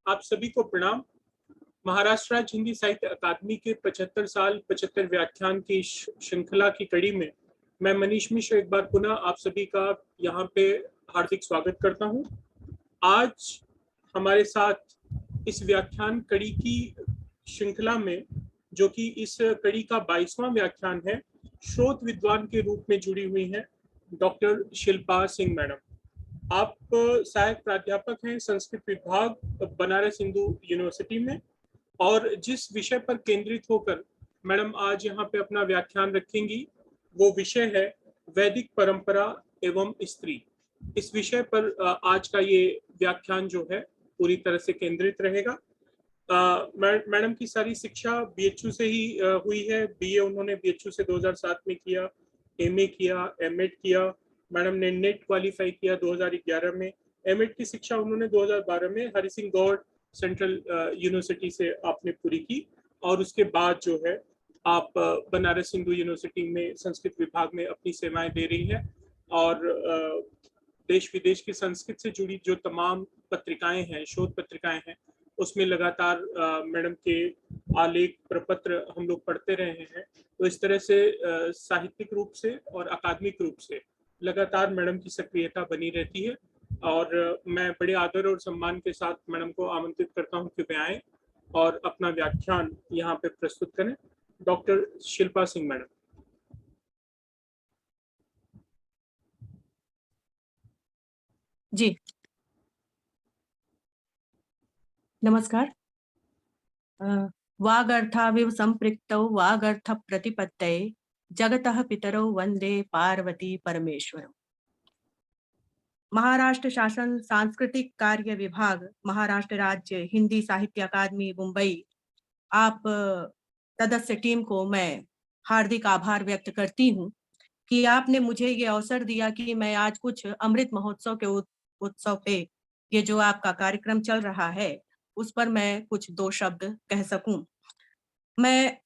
आप सभी को प्रणाम। महाराष्ट्र राज्य हिंदी साहित्य अकादमी के 75 साल 75 व्याख्यान की श्रृंखला की कड़ी में मैं मनीष मिश्र एक बार पुनः आप सभी का यहाँ पे हार्दिक स्वागत करता हूँ। आज हमारे साथ इस व्याख्यान कड़ी की श्रृंखला में, जो कि इस कड़ी का 22वां व्याख्यान है, स्रोत विद्वान के रूप में जुड़ी हुई हैं डॉक्टर शिल्पा सिंह मैडम। आप सहायक प्राध्यापक हैं संस्कृत विभाग बनारस हिंदू यूनिवर्सिटी में, और जिस विषय पर केंद्रित होकर मैडम आज यहाँ पे अपना व्याख्यान रखेंगी वो विषय है वैदिक परंपरा एवं स्त्री। इस विषय पर आज का ये व्याख्यान जो है पूरी तरह से केंद्रित रहेगा। मैडम की सारी शिक्षा बीएचयू से ही हुई है। बीए उन्होंने बीएचयू से 2007 में किया, एमए किया, एमएड किया। मैडम ने नेट क्वालिफाई किया 2011 में। एमएड की शिक्षा उन्होंने 2012 में हरि सिंह गौड़ सेंट्रल यूनिवर्सिटी से आपने पूरी की, और उसके बाद जो है आप बनारस हिंदू यूनिवर्सिटी में संस्कृत विभाग में अपनी सेवाएं दे रही हैं, और देश विदेश की संस्कृत से जुड़ी जो तमाम पत्रिकाएं हैं, शोध पत्रिकाएं हैं, उसमें लगातार मैडम के आलेख प्रपत्र हम लोग पढ़ते रहे हैं। तो इस तरह से साहित्यिक रूप से और अकादमिक रूप से लगातार मैडम की सक्रियता बनी रहती है, और मैं बड़े आदर और सम्मान के साथ मैडम को आमंत्रित करता हूं कि वे आए और अपना व्याख्यान यहाँ पे प्रस्तुत करें। Doctor Shilpa Singh madam. जी नमस्कार। वागर्थाविव संपृक्तौ वागर्थ प्रतिपत्तये जगतः पितरौ वंदे पार्वती परमेश्वरौ। महाराष्ट्र शासन सांस्कृतिक कार्य विभाग, महाराष्ट्र राज्य हिंदी साहित्य अकादमी मुंबई, आप सदस्य टीम को मैं हार्दिक आभार व्यक्त करती हूँ कि आपने मुझे ये अवसर दिया कि मैं आज कुछ अमृत महोत्सव के उत्सव पे, ये जो आपका कार्यक्रम चल रहा है, उस पर मैं कुछ दो शब्द कह सकूं। मैं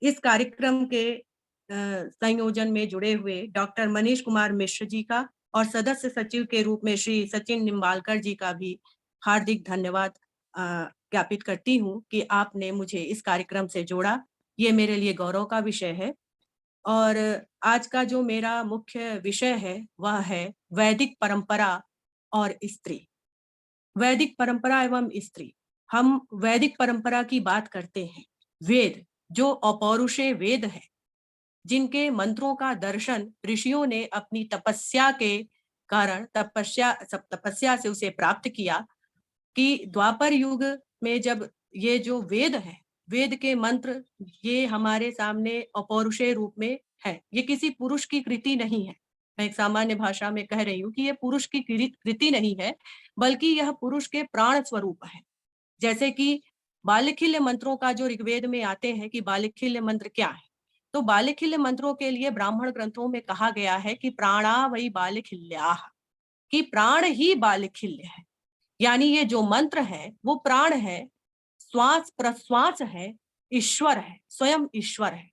इस कार्यक्रम के संयोजन में जुड़े हुए डॉक्टर मनीष कुमार मिश्र जी का और सदस्य सचिव के रूप में श्री सचिन निम्बालकर जी का भी हार्दिक धन्यवाद ज्ञापित करती हूँ कि आपने मुझे इस कार्यक्रम से जोड़ा। ये मेरे लिए गौरव का विषय है। और आज का जो मेरा मुख्य विषय है वह है वैदिक परंपरा और स्त्री। वैदिक परंपरा एवं स्त्री। हम वैदिक परंपरा की बात करते हैं। वेद जो अपौरुषेय वेद है, जिनके मंत्रों का दर्शन ऋषियों ने अपनी तपस्या के कारण तपस्या से उसे प्राप्त किया, कि द्वापर युग में जब ये जो वेद है, वेद के मंत्र, ये हमारे सामने अपौरुषेय रूप में है। ये किसी पुरुष की कृति नहीं है। मैं एक सामान्य भाषा में कह रही हूँ कि ये पुरुष की कृति नहीं है, बल्कि यह पुरुष के प्राण स्वरूप है। जैसे कि बालिखिल्य मंत्रों का जो ऋग्वेद में आते हैं कि बालिखिल्य मंत्र क्या है, तो बालिखिल्य मंत्रों के लिए ब्राह्मण ग्रंथों में कहा गया है कि प्राणा वही बालिखिल्याः, कि प्राण ही बालिखिल्य है। यानी ये जो मंत्र है वो प्राण है, श्वास प्रश्वास है, ईश्वर है, स्वयं ईश्वर है।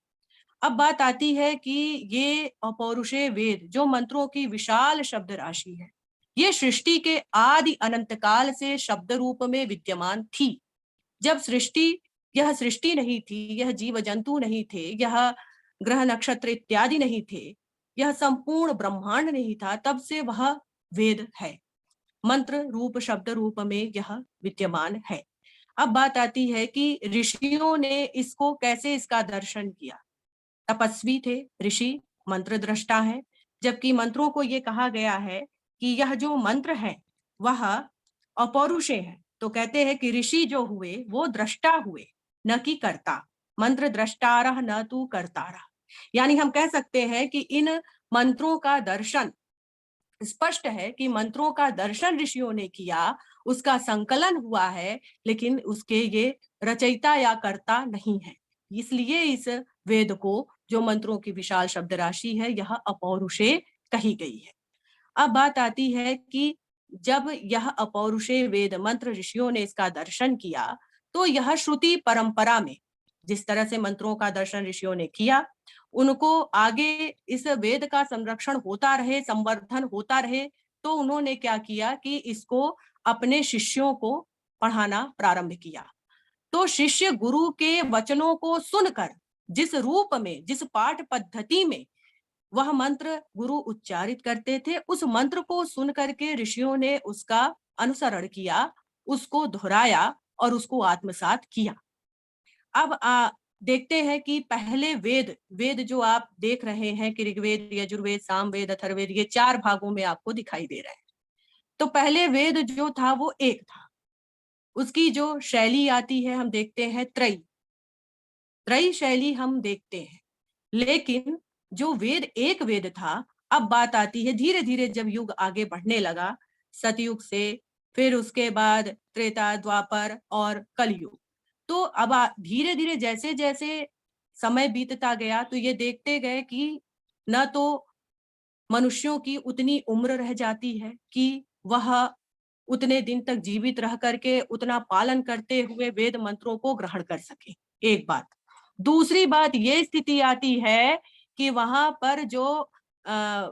अब बात आती है कि ये अपौरुषेय वेद जो मंत्रों की विशाल शब्द राशि है, ये सृष्टि के आदि अनंत काल से शब्द रूप में विद्यमान थी। जब यह सृष्टि नहीं थी, यह जीव जंतु नहीं थे, यह ग्रह नक्षत्र इत्यादि नहीं थे, यह संपूर्ण ब्रह्मांड नहीं था, तब से वह वेद है। मंत्र रूप शब्द रूप में यह विद्यमान है। अब बात आती है कि ऋषियों ने इसको कैसे, इसका दर्शन किया। तपस्वी थे ऋषि, मंत्र दृष्टा है, जबकि मंत्रों को ये कहा गया है कि यह जो मंत्र है वह अपौरुषेय है। तो कहते हैं कि ऋषि जो हुए वो दृष्टा हुए, न कि कर्ता। मंत्र दृष्टारः न तु कर्तारः। यानी हम कह सकते हैं कि इन मंत्रों का दर्शन, स्पष्ट है कि मंत्रों का दर्शन ऋषियों ने किया, उसका संकलन हुआ है, लेकिन उसके ये रचयिता या कर्ता नहीं है। इसलिए इस वेद को, जो मंत्रों की विशाल शब्द राशि है, यह अपौरुषेय कही गई है। अब बात आती है कि जब यह अपौरुषेय वेद मंत्र ऋषियों ने इसका दर्शन किया, तो यह श्रुति परंपरा में जिस तरह से मंत्रों का दर्शन ऋषियों ने किया, उनको आगे इस वेद का संरक्षण होता रहे, संवर्धन होता रहे, तो उन्होंने क्या किया कि इसको अपने शिष्यों को पढ़ाना प्रारंभ किया। तो शिष्य गुरु के वचनों को सुनकर जिस रूप में, जिस पाठ पद्धति में वह मंत्र गुरु उच्चारित करते थे, उस मंत्र को सुन करके ऋषियों ने उसका अनुसरण किया, उसको दोहराया और उसको आत्मसात किया। अब देखते हैं कि पहले वेद जो आप देख रहे हैं कि ऋग्वेद, यजुर्वेद, सामवेद, अथर्ववेद, ये 4 भागों में आपको दिखाई दे रहे हैं। तो पहले वेद जो था वो एक था। उसकी जो शैली आती है हम देखते हैं त्रयी शैली हम देखते हैं। लेकिन जो एक वेद था, अब बात आती है धीरे धीरे जब युग आगे बढ़ने लगा, सतयुग से, फिर उसके बाद त्रेता, द्वापर और कलयुग। तो अब धीरे धीरे जैसे जैसे समय बीतता गया तो ये देखते गए कि न तो मनुष्यों की उतनी उम्र रह जाती है कि वह उतने दिन तक जीवित रह करके उतना पालन करते हुए वेद मंत्रों को ग्रहण कर सके, एक बात। दूसरी बात ये स्थिति आती है कि वहां पर जो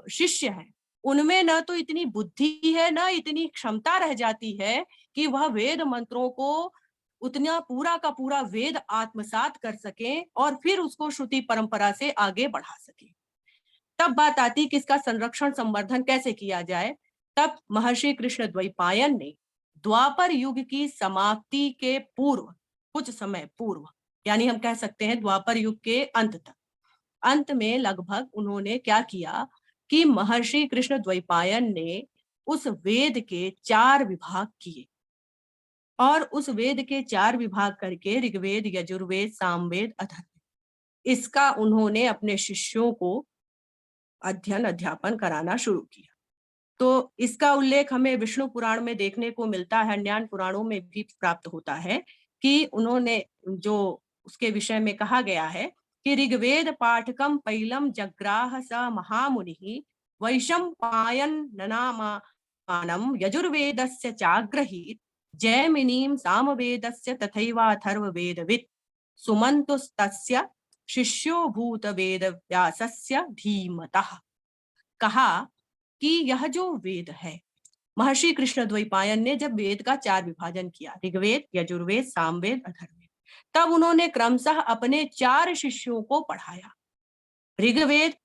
शिष्य है उनमें न तो इतनी बुद्धि है, न इतनी क्षमता रह जाती है कि वह वेद मंत्रों को उतना पूरा का पूरा वेद आत्मसात कर सके और फिर उसको श्रुति परंपरा से आगे बढ़ा सके। तब बात आती कि इसका संरक्षण संवर्धन कैसे किया जाए। तब महर्षि कृष्ण द्वैपायन ने द्वापर युग की समाप्ति के पूर्व, कुछ समय पूर्व, यानी हम कह सकते हैं द्वापर युग के अंत तक, अंत में लगभग उन्होंने क्या किया कि महर्षि कृष्ण द्वैपायन ने उस वेद के 4 विभाग किए और उस वेद के 4 विभाग करके ऋग्वेद, यजुर्वेद, सामवेद, अथर्ववेद, इसका उन्होंने अपने शिष्यों को अध्ययन अध्यापन कराना शुरू किया। तो इसका उल्लेख हमें विष्णु पुराण में देखने को मिलता है, अन्य पुराणों में भी प्राप्त होता है कि उन्होंने जो उसके विषय में कहा गया है कि ऋग्वेद पाठकम पैलम जग्राह स महामुनि वैशंपायन ननामानम यजुर्वेदस्य चाग्रहीत जैमिनीं सामवेदस्य तथैवाथर्ववेदवित् सुमन्तुस्तस्य शिष्यो भूत वेद व्यासस्य धीमतः। कहा कि यह जो वेद है, महर्षि कृष्ण द्वैपायन ने जब वेद का 4 विभाजन किया, ऋग्वेद, यजुर्वेद, सामवेद, अथर्ववेद, तब उन्होंने क्रमशः अपने 4 शिष्यों को पढ़ाया। ऋग्वेद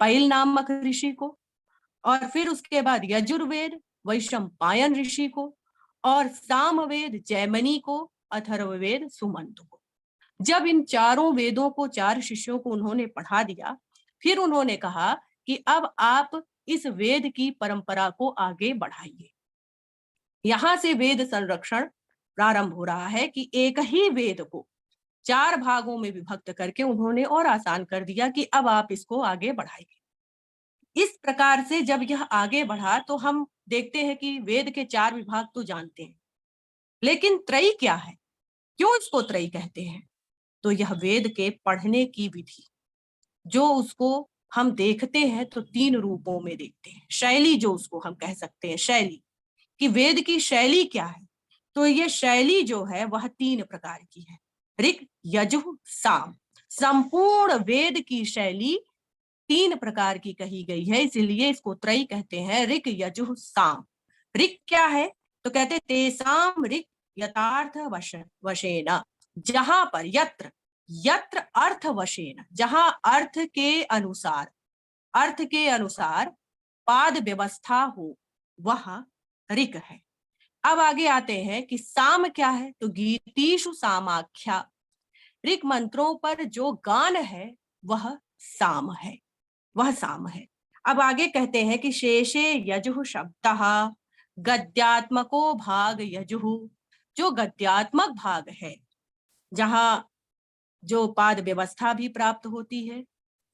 पैल नामक ऋषि को, और फिर उसके बाद यजुर्वेद वैशंपायन ऋषि को, और सामवेद जैमिनी को, अथर्ववेद सुमंत को। जब इन चारों वेदों को 4 शिष्यों को उन्होंने पढ़ा दिया, फिर उन्होंने कहा कि अब आप इस वेद की परंपरा को आगे बढ़ाइए। यहां से वेद संरक्षण प्रारंभ हो रहा है कि एक ही वेद को 4 भागों में विभक्त करके उन्होंने और आसान कर दिया कि अब आप इसको आगे बढ़ाइए। इस प्रकार से जब यह आगे बढ़ा तो हम देखते हैं कि वेद के 4 विभाग तो जानते हैं, लेकिन त्रयी क्या है, क्यों इसको त्रयी कहते हैं? तो यह वेद के पढ़ने की विधि, जो उसको हम देखते हैं तो 3 रूपों में देखते हैं। शैली जो उसको हम कह सकते हैं, शैली कि वेद की शैली क्या है, तो ये शैली जो है वह 3 प्रकार की है। ऋक, यजुः, साम। संपूर्ण वेद की शैली 3 प्रकार की कही गई है, इसलिए इसको त्रयी कहते हैं, ऋक, यजुः, साम। ऋक क्या है? तो कहते तेसाम ऋक यथार्थ वशेन, जहां पर यत्र अर्थ वशेन, जहां अर्थ के अनुसार पाद व्यवस्था हो, वह ऋक है। अब आगे आते हैं कि साम क्या है, तो गीतीषु सामाख्या, ऋक मंत्रों पर जो गान है वह साम है, वह साम है। अब आगे कहते हैं कि शेषे यजुः शब्दः गद्यात्मको भाग यजुः, जो गद्यात्मक भाग है, जहां जो पाद व्यवस्था भी प्राप्त होती है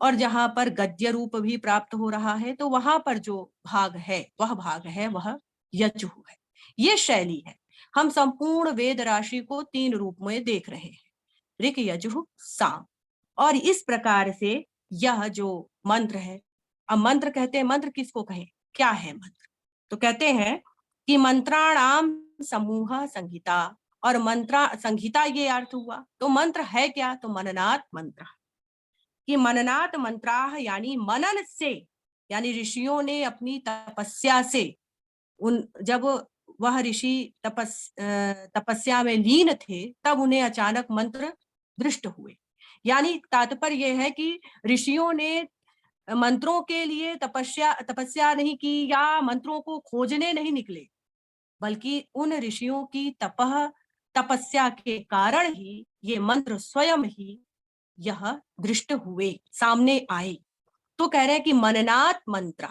और जहां पर गद्य रूप भी प्राप्त हो रहा है, तो वहां पर जो भाग है वह यजुः है। ये शैली है। हम संपूर्ण वेद राशि को 3 रूप में देख रहे हैं, ऋक, यजुः, साम। और इस प्रकार से यह जो मंत्र है, अब मंत्र कहते हैं, मंत्र किसको कहें, क्या है मंत्र? तो कहते हैं कि मंत्राणाम समूह संहिता, और मंत्रा संहिता ये अर्थ हुआ। तो मंत्र है क्या? तो मननात् मंत्र, कि मननात् मंत्राः यानी मनन से, यानी ऋषियों ने अपनी तपस्या से जब वह ऋषि तपस्या में लीन थे, तब उन्हें अचानक मंत्र दृष्ट हुए। यानी तात्पर्य यह है कि ऋषियों ने मंत्रों के लिए तपस्या नहीं की या मंत्रों को खोजने नहीं निकले, बल्कि उन ऋषियों की तपस्या के कारण ही ये मंत्र स्वयं ही यह दृष्ट हुए, सामने आए। तो कह रहे हैं कि मननात् मंत्र,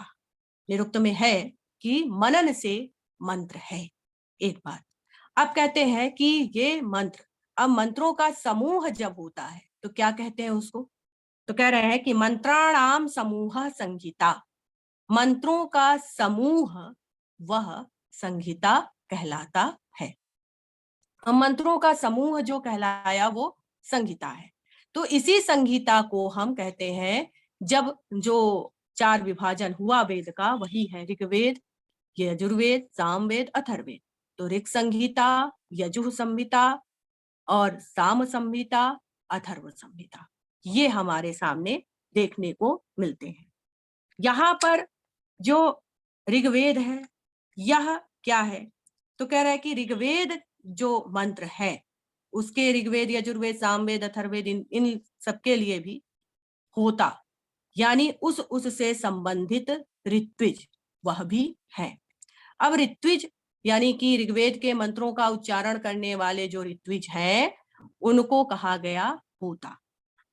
निरुक्त में है कि मनन से मंत्र है। एक बात। अब कहते हैं कि ये मंत्र, अब मंत्रों का समूह जब होता है तो क्या कहते हैं उसको? तो कह रहे हैं कि मंत्राणाम समूह संहिता, मंत्रों का समूह वह संहिता कहलाता है। मंत्रों का समूह जो कहलाया वो संहिता है। तो इसी संहिता को हम कहते हैं, जब जो 4 विभाजन हुआ वेद का, वही है ऋग्वेद, यजुर्वेद, सामवेद, अथर्ववेद। तो ऋग संहिता, यजुः संहिता और साम संहिता, अथर्व संहिता, ये हमारे सामने देखने को मिलते हैं। यहाँ पर जो ऋग्वेद है, यह क्या है? तो कह रहा है कि ऋग्वेद जो मंत्र है, उसके ऋग्वेद, यजुर्वेद, सामवेद, अथर्ववेद, इन सबके लिए भी होता, यानी उससे संबंधित ऋत्विज वह भी है। अब ऋत्विज यानी कि ऋग्वेद के मंत्रों का उच्चारण करने वाले जो ऋत्विज हैं, उनको कहा गया होता।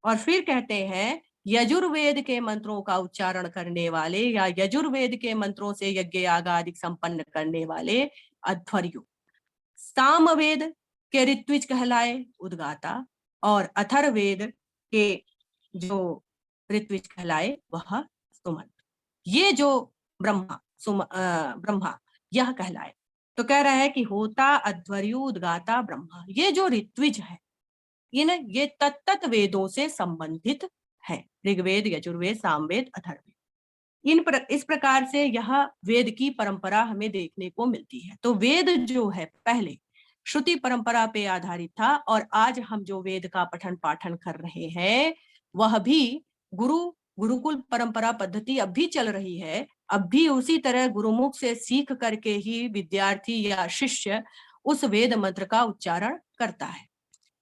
और फिर कहते हैं यजुर्वेद के मंत्रों का उच्चारण करने वाले या यजुर्वेद के मंत्रों से यज्ञ याग आदि संपन्न करने वाले अध्वर्यु। सामवेद के ऋत्विज कहलाए उद्गाता, और अथर्ववेद के जो ऋत्विज कहलाए वह सुमंत। ये जो ब्रह्मा यह कहलाए। तो कह रहा है कि होता, अध्वर्यु, उद्गाता, ब्रह्मा, ये जो ऋत्विज है ये तत्त वेदों से संबंधित है, ऋग्वेद, यजुर्वेद, सामवेद, अथर्ववेद। इस प्रकार से यह वेद की परंपरा हमें देखने को मिलती है। तो वेद जो है पहले श्रुति परंपरा पे आधारित था, और आज हम जो वेद का पठन पाठन कर रहे हैं वह भी गुरुकुल परंपरा पद्धति अब भी चल रही है। अब भी उसी तरह गुरुमुख से सीख करके ही विद्यार्थी या शिष्य उस वेद मंत्र का उच्चारण करता है।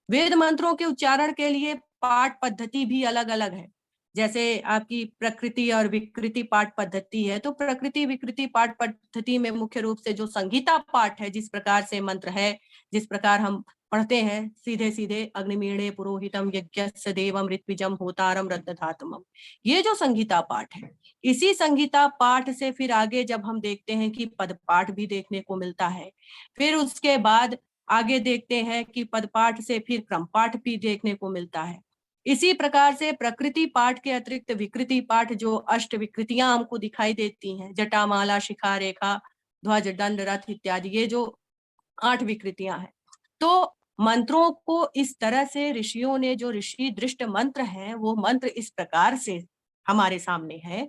वेद मंत्रों के उच्चारण के लिए पाठ पद्धति भी अलग अलग है। जैसे आपकी प्रकृति और विकृति पाठ पद्धति है, तो प्रकृति विकृति पाठ पद्धति में मुख्य रूप से जो संगीता पाठ है, जिस प्रकार से मंत्र है, जिस प्रकार हम पढ़ते हैं सीधे सीधे, अग्निमीणे पुरोहितम यज्ञस्य देवम ऋत्विजम होतारम रत्नधातुमम, ये जो संगीता पाठ है, इसी संगीता पाठ से फिर आगे जब हम देखते हैं कि पद पाठ भी देखने को मिलता है, फिर उसके बाद आगे देखते हैं कि पद पाठ से फिर क्रम पाठ भी देखने को मिलता है। इसी प्रकार से प्रकृति पाठ के अतिरिक्त विकृति पाठ, जो अष्ट विकृतियां हमको दिखाई देती हैं, जटामाला, शिखा, रेखा, ध्वज, दंड, रथ इत्यादि, ये जो 8 विकृतियां हैं। तो मंत्रों को इस तरह से ऋषियों ने, जो ऋषि दृष्ट मंत्र हैं, वो मंत्र इस प्रकार से हमारे सामने है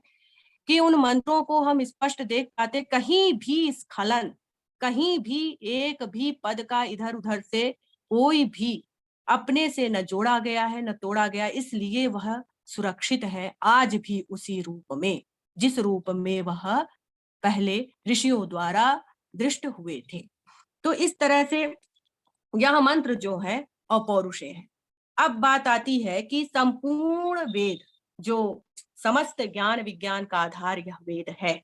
कि उन मंत्रों को हम स्पष्ट देख पाते, कहीं भी स्खलन, कहीं भी एक भी पद का इधर उधर से कोई भी अपने से न जोड़ा गया है न तोड़ा गया, इसलिए वह सुरक्षित है आज भी उसी रूप में जिस रूप में वह पहले ऋषियों द्वारा दृष्ट हुए थे। तो इस तरह से यह मंत्र जो है अपौरुषेय है। अब बात आती है कि संपूर्ण वेद, जो समस्त ज्ञान विज्ञान का आधार यह वेद है,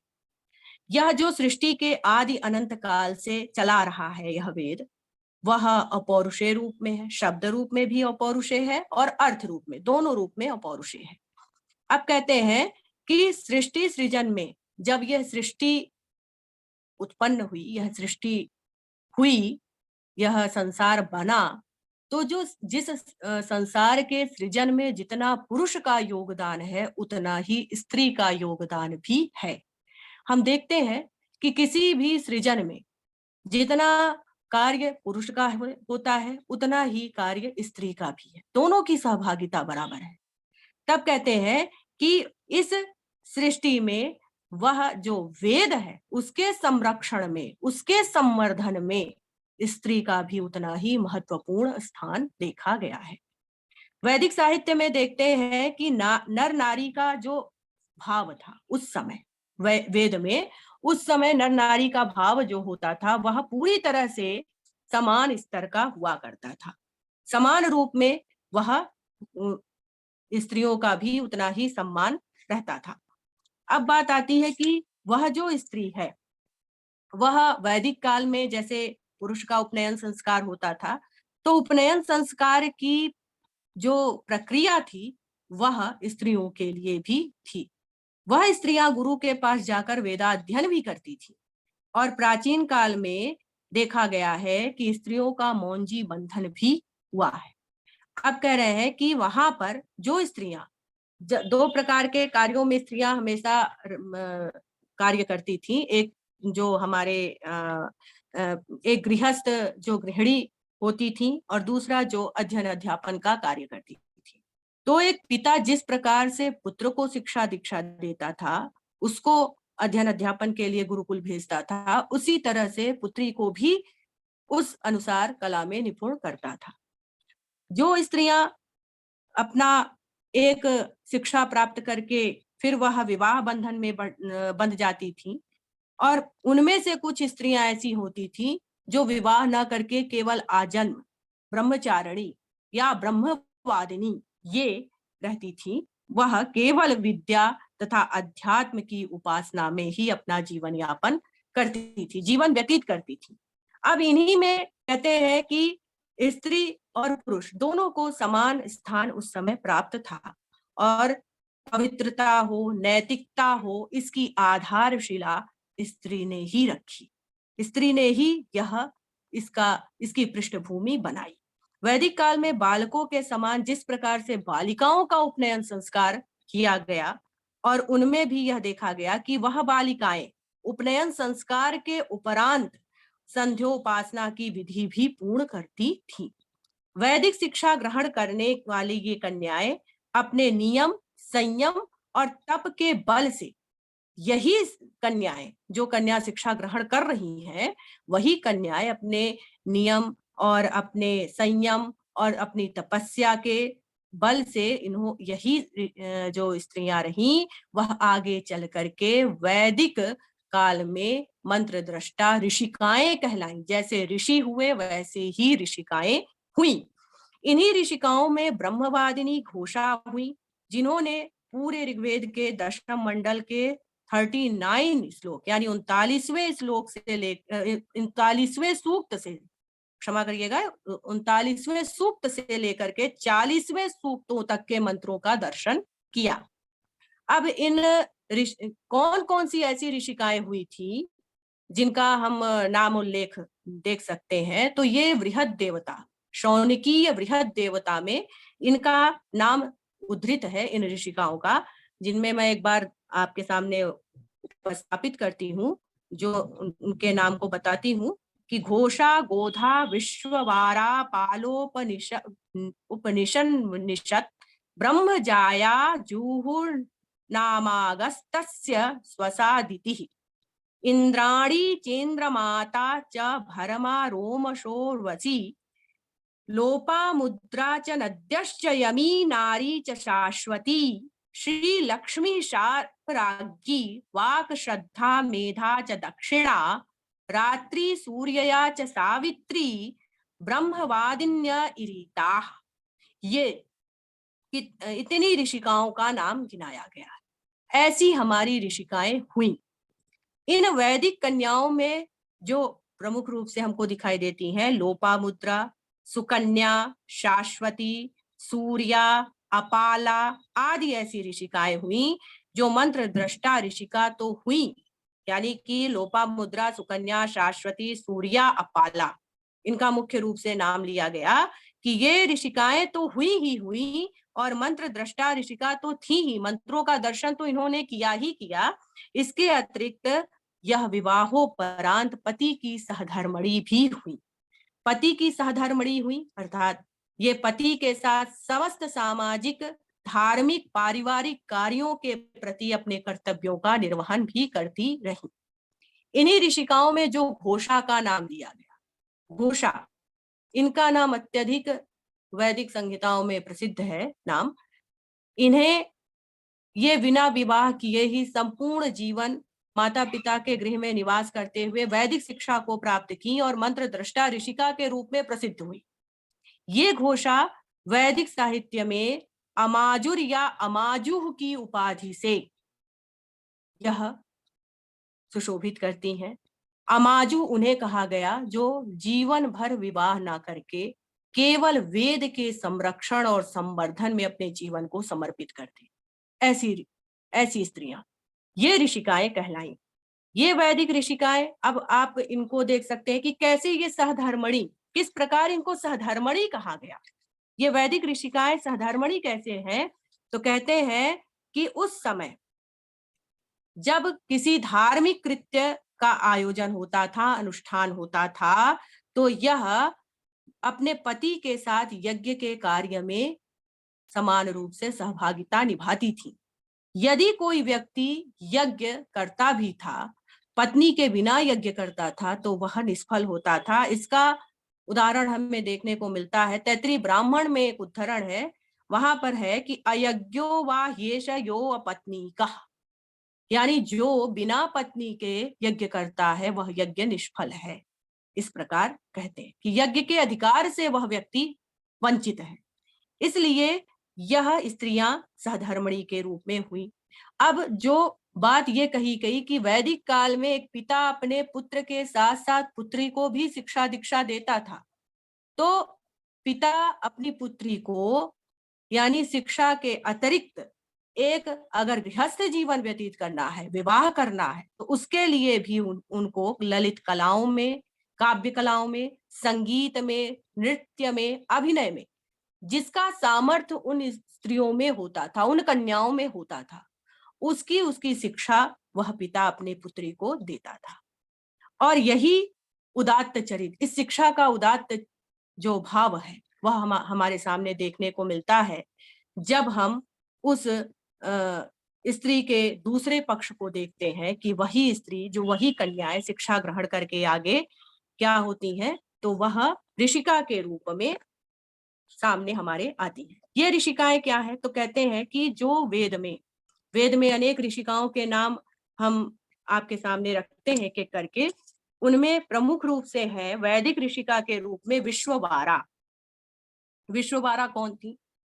यह जो सृष्टि के आदि अनंत काल से चला रहा है, यह वेद वह अपौरुषेय रूप में है, शब्द रूप में भी अपौरुषेय है और अर्थ रूप में, दोनों रूप में अपौरुषेय है। अब कहते हैं कि सृष्टि सृजन में जब यह सृष्टि उत्पन्न हुई, यह सृष्टि हुई, यह संसार बना, तो जो जिस संसार के सृजन में जितना पुरुष का योगदान है, उतना ही स्त्री का योगदान भी है। हम देखते हैं कि किसी भी सृजन में जितना कार्य पुरुष का होता है, उतना ही कार्य स्त्री का भी है, दोनों की सहभागिता बराबर है। तब कहते हैं कि इस सृष्टि में वह जो वेद है, उसके संरक्षण में, उसके संवर्धन में स्त्री का भी उतना ही महत्वपूर्ण स्थान देखा गया है। वैदिक साहित्य में देखते हैं कि नर नारी का जो भाव था उस समय वेद में, उस समय नर नारी का भाव जो होता था वह पूरी तरह से समान स्तर का हुआ करता था। समान रूप में वह स्त्रियों का भी उतना ही सम्मान रहता था। अब बात आती है कि वह जो स्त्री है वह वैदिक काल में जैसे पुरुष का उपनयन संस्कार होता था, तो उपनयन संस्कार की जो प्रक्रिया थी वह स्त्रियों के लिए भी थी। वह स्त्रियां गुरु के पास जाकर वेदाध्ययन भी करती थी और प्राचीन काल में देखा गया है कि स्त्रियों का मौंजी बंधन भी हुआ है। अब कह रहे हैं कि वहां पर जो स्त्रियां दो प्रकार के कार्यों में स्त्रियां हमेशा कार्य करती थी। एक जो हमारे एक गृहस्थ जो गृहिणी होती थी और दूसरा जो अध्ययन अध्यापन का कार्य करती थी। तो एक पिता जिस प्रकार से पुत्र को शिक्षा दीक्षा देता था, उसको अध्ययन अध्यापन के लिए गुरुकुल भेजता था, उसी तरह से पुत्री को भी उस अनुसार कला में निपुण करता था। जो स्त्रियां अपना एक शिक्षा प्राप्त करके फिर वह विवाह बंधन में बंध जाती थी और उनमें से कुछ स्त्रियां ऐसी होती थी जो विवाह न करके केवल आजन्म ब्रह्मचारिणी या ब्रह्मवादिनी ये रहती थी। वह केवल विद्या तथा अध्यात्म की उपासना में ही अपना जीवन यापन करती थी, जीवन व्यतीत करती थी। अब इन्हीं में कहते हैं कि स्त्री और पुरुष दोनों को समान स्थान उस समय प्राप्त था और पवित्रता हो, नैतिकता हो, इसकी आधारशिला स्त्री ने ही रखी। स्त्री ने ही इसकी पृष्ठभूमि बनाई। वैदिक काल में बालकों के समान जिस प्रकार से बालिकाओं का उपनयन संस्कार किया गया और उनमें भी यह देखा गया कि वह बालिकाएं उपनयन संस्कार के उपरांत संध्योपासना की विधि भी पूर्ण करती थी। वैदिक शिक्षा ग्रहण करने वाली ये कन्याएं अपने नियम, संयम और तप के बल से, यही कन्याएं जो कन्या शिक्षा ग्रहण कर रही हैं, वही कन्याएं अपने नियम और अपने संयम और अपनी तपस्या के बल से यही जो स्त्रियां रहीं वह आगे चल करके वैदिक काल में मंत्र दृष्टा ऋषिकाएं कहलाई। जैसे ऋषि हुए वैसे ही ऋषिकाएं हुई। इन्हीं ऋषिकाओं में ब्रह्मवादिनी घोषा हुई, जिन्होंने पूरे ऋग्वेद के दशम मंडल के 39 श्लोक यानी 39वें श्लोक से लेकर 39वें सूक्त से, क्षमा करिएगा, 39वें सूक्त से लेकर के 40वें सूक्तों तक के मंत्रों का दर्शन किया। अब इन कौन कौन सी ऐसी ऋषिकाएं हुई थी जिनका हम नाम उल्लेख देख सकते हैं, तो ये वृहद देवता, शौनकीय वृहद देवता में इनका नाम उद्धृत है, इन ऋषिकाओं का, जिनमें मैं एक बार आपके सामने उपस्थापित करती हूँ, जो उनके नाम को बताती हूँ कि घोषा, गोधा, विश्ववारा, पालोपनिष उपनिषद, ब्रह्मजाया, जूहुर नामागस्तस्य स्वसादितिः, इंद्राणी चेन्द्रमाता च भरमा रोमशोर्वशी, लोपामुद्रा च नद्यश्च यमी नारी च शाश्वती, श्री लक्ष्मी शार्पराज्ञी, वाक् श्रद्धा मेधा च दक्षिणा, रात्रि सूर्यया च सावित्री, ब्रह्मवादिन्य इरिताः। ये इतनी ऋषिकाओं का नाम गिनाया गया है। ऐसी हमारी ऋषिकाएं हुई। इन वैदिक कन्याओं में जो प्रमुख रूप से हमको दिखाई देती हैं, लोपामुद्रा, सुकन्या, शाश्वती, सूर्या, अपाला आदि ऐसी ऋषिकाएं हुई जो मंत्र दृष्टा ऋषिका तो हुई, यानी कि लोपामुद्रा, सुकन्या, शाश्वती, सूर्या, अपाला, इनका मुख्य रूप से नाम लिया गया कि ये ऋषिकाएं तो हुई ही हुई और मंत्र दृष्टा ऋषिका तो थी ही, मंत्रों का दर्शन तो इन्होंने किया ही किया। इसके अतिरिक्त यह विवाहोपरांत पति की सहधर्मणी भी हुई। पति की सहधर्मणी हुई अर्थात ये पति के साथ समस्त सामाजिक, धार्मिक, पारिवारिक कार्यों के प्रति अपने कर्तव्यों का निर्वहन भी करती रही। इन्हीं ऋषिकाओं में जो घोषा का नाम दिया गया, घोषा, इनका नाम अत्यधिक वैदिक संहिताओं में प्रसिद्ध है नाम। इन्हें ये बिना विवाह किए ही संपूर्ण जीवन माता पिता के गृह में निवास करते हुए वैदिक शिक्षा को प्राप्त की और मंत्र दृष्टा ऋषिका के रूप में प्रसिद्ध हुई। ये घोषा वैदिक साहित्य में अमाजुर या अमाजुह की उपाधि से यह सुशोभित करती हैं। अमाजु उन्हें कहा गया जो जीवन भर विवाह ना करके केवल वेद के संरक्षण और संवर्धन में अपने जीवन को समर्पित करते, ऐसी ऐसी स्त्रियां ये ऋषिकाएं कहलाई। ये वैदिक ऋषिकाएं, अब आप इनको देख सकते हैं कि कैसे ये सहधर्मणी, किस प्रकार इनको सहधर्मणी कहा गया। ये वैदिक ऋषिकाएं सहधर्मणी कैसे हैं? तो कहते हैं कि उस समय जब किसी धार्मिक कृत्य का आयोजन होता था, अनुष्ठान होता था, तो यह अपने पति के साथ यज्ञ के कार्य में समान रूप से सहभागिता निभाती थी। यदि कोई व्यक्ति यज्ञ करता भी था, पत्नी के बिना यज्ञ करता था, तो वह निष्फल होता था। इसका उदाहरण हमें देखने को मिलता है। तैत्तिरीय ब्राह्मण में एक उद्धरण है, वहां पर है कि अयज्ञो वा ह्येष यो अपत्नीकः, यानी जो बिना पत्नी के यज्ञ करता है वह यज्ञ निष्फल है। इस प्रकार कहते हैं कि यज्ञ के अधिकार से वह व्यक्ति वंचित है। इसलिए यह स्त्रियां सहधर्मणी के रूप में हुई। अब जो बात ये कही गई कि वैदिक काल में एक पिता अपने पुत्र के साथ साथ पुत्री को भी शिक्षा दीक्षा देता था, तो पिता अपनी पुत्री को यानी शिक्षा के अतिरिक्त एक अगर गृहस्थ जीवन व्यतीत करना है, विवाह करना है, तो उसके लिए भी उनको ललित कलाओं में, काव्य कलाओं में, संगीत में, नृत्य में, अभिनय में जिसका सामर्थ्य उन स्त्रियों में होता था, उन कन्याओं में होता था, उसकी शिक्षा वह पिता अपने पुत्री को देता था। और यही उदात्त चरित्र, इस शिक्षा का उदात्त जो भाव है वह हमारे सामने देखने को मिलता है जब हम उस स्त्री के दूसरे पक्ष को देखते हैं कि वही स्त्री, जो वही कन्याएं शिक्षा ग्रहण करके आगे क्या होती हैं, तो वह ऋषिका के रूप में सामने हमारे आती है। ये ऋषिकाएं क्या है? तो कहते हैं कि जो वेद में अनेक ऋषिकाओं के नाम हम आपके सामने रखते हैं एक एक करके। उनमें प्रमुख रूप से है वैदिक ऋषिका के रूप में विश्ववारा। विश्ववारा कौन थी?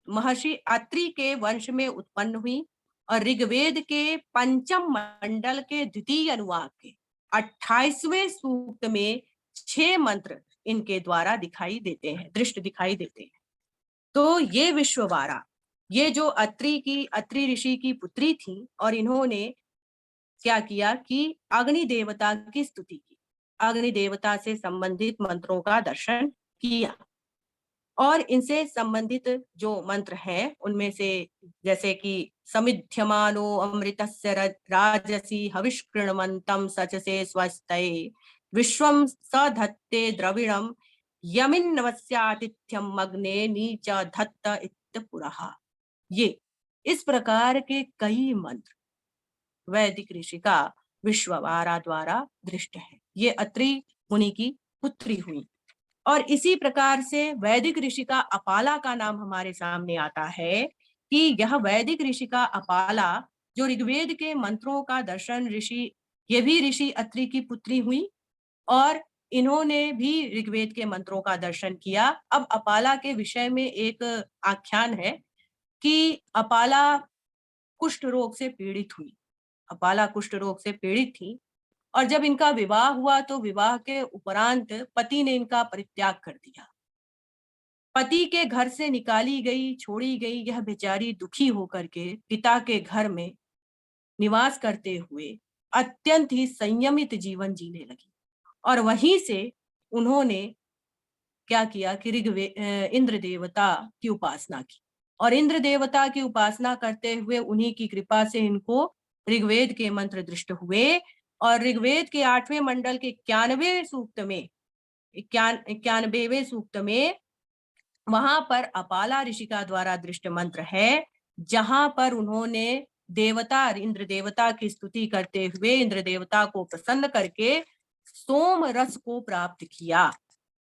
महर्षि अत्रि के वंश में उत्पन्न हुई और ऋग्वेद के पंचम मंडल के द्वितीय अनुवाक के 28वें सूक्त में 6 मंत्र इनके द्वारा दिखाई देते हैं, दृष्ट दिखाई देते हैं। तो ये विश्ववारा, ये जो अत्रि ऋषि की पुत्री थी और इन्होंने क्या किया कि अग्नि देवता की स्तुति की, अग्नि देवता से संबंधित मंत्रों का दर्शन किया। और इनसे संबंधित जो मंत्र हैं उनमें से जैसे कि समिध्यमानो अमृतस्य राजसी हविष्कृण्वन्तं सचसे स्वस्तये विश्वं सधत्ते द्रविणं यमिन्नवस्यातिथ्यं मग्ने नीच धत्त इत्यपुरः। ये इस प्रकार के कई मंत्र वैदिक ऋषि का विश्ववारा द्वारा दृष्ट है। ये अत्रि मुनि की पुत्री हुई। और इसी प्रकार से वैदिक ऋषि का अपाला का नाम हमारे सामने आता है कि यह वैदिक ऋषि का अपाला जो ऋग्वेद के मंत्रों का दर्शन ऋषि, ये भी ऋषि अत्रि की पुत्री हुई और इन्होंने भी ऋग्वेद के मंत्रों का दर्शन किया। अब अपाला के विषय में एक आख्यान है कि अपाला कुष्ठ रोग से पीड़ित हुई। अपाला कुष्ठ रोग से पीड़ित थी और जब इनका विवाह हुआ तो विवाह के उपरांत पति ने इनका परित्याग कर दिया। पति के घर से निकाली गई, छोड़ी गई यह बेचारी दुखी होकर के पिता के घर में निवास करते हुए अत्यंत ही संयमित जीवन जीने लगी। और वहीं से उन्होंने क्या किया कि इंद्र देवता की उपासना की और इंद्र देवता की उपासना करते हुए उन्हीं की कृपा से इनको ऋग्वेद के मंत्र दृष्ट हुए। और ऋग्वेद के 8वें मंडल के 91वें सूक्त में 91वें सूक्त में वहां पर अपाला ऋषिका द्वारा दृष्ट मंत्र है, जहां पर उन्होंने देवता इंद्र देवता की स्तुति करते हुए इंद्र देवता को प्रसन्न करके सोम रस को प्राप्त किया।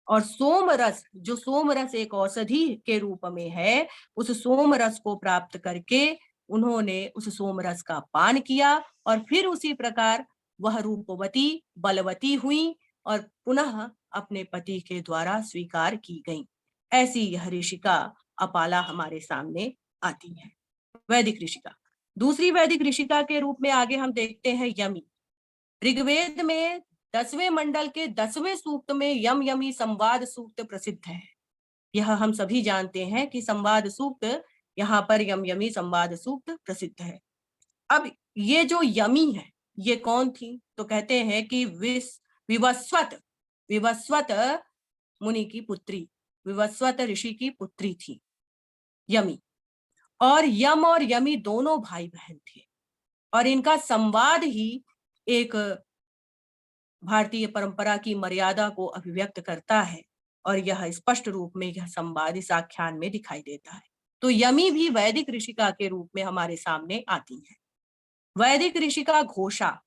और सोम रस, जो सोम रस एक औषधि के रूप में है, उस सोम रस को प्राप्त करके उन्होंने उस सोम रस का पान किया और फिर उसी प्रकार वह रूपवती बलवती हुई और पुनः अपने पति के द्वारा स्वीकार की गई। ऐसी यह ऋषिका अपाला हमारे सामने आती है, वैदिक ऋषिका। दूसरी वैदिक ऋषिका के रूप में आगे हम देखते हैं यमी। ऋग्वेद में 10वें मंडल के 10वें सूक्त में यम यमी संवाद सूक्त प्रसिद्ध है। यह हम सभी जानते हैं कि संवाद सूक्त, यहाँ पर यम यमी संवाद सूक्त प्रसिद्ध है। अब ये जो यमी है, ये कौन थी? तो कहते हैं कि विवस्वत विवस्वत मुनि की पुत्री, विवस्वत ऋषि की पुत्री थी यमी। और यम और यमी दोनों भाई बहन थे और इनका संवाद ही एक भारतीय परंपरा की मर्यादा को अभिव्यक्त करता है और यह स्पष्ट रूप में यह संवाद इस आख्यान में दिखाई देता है। तो यमी भी वैदिक ऋषिका के रूप में हमारे सामने आती है। वैदिक ऋषिका घोषा,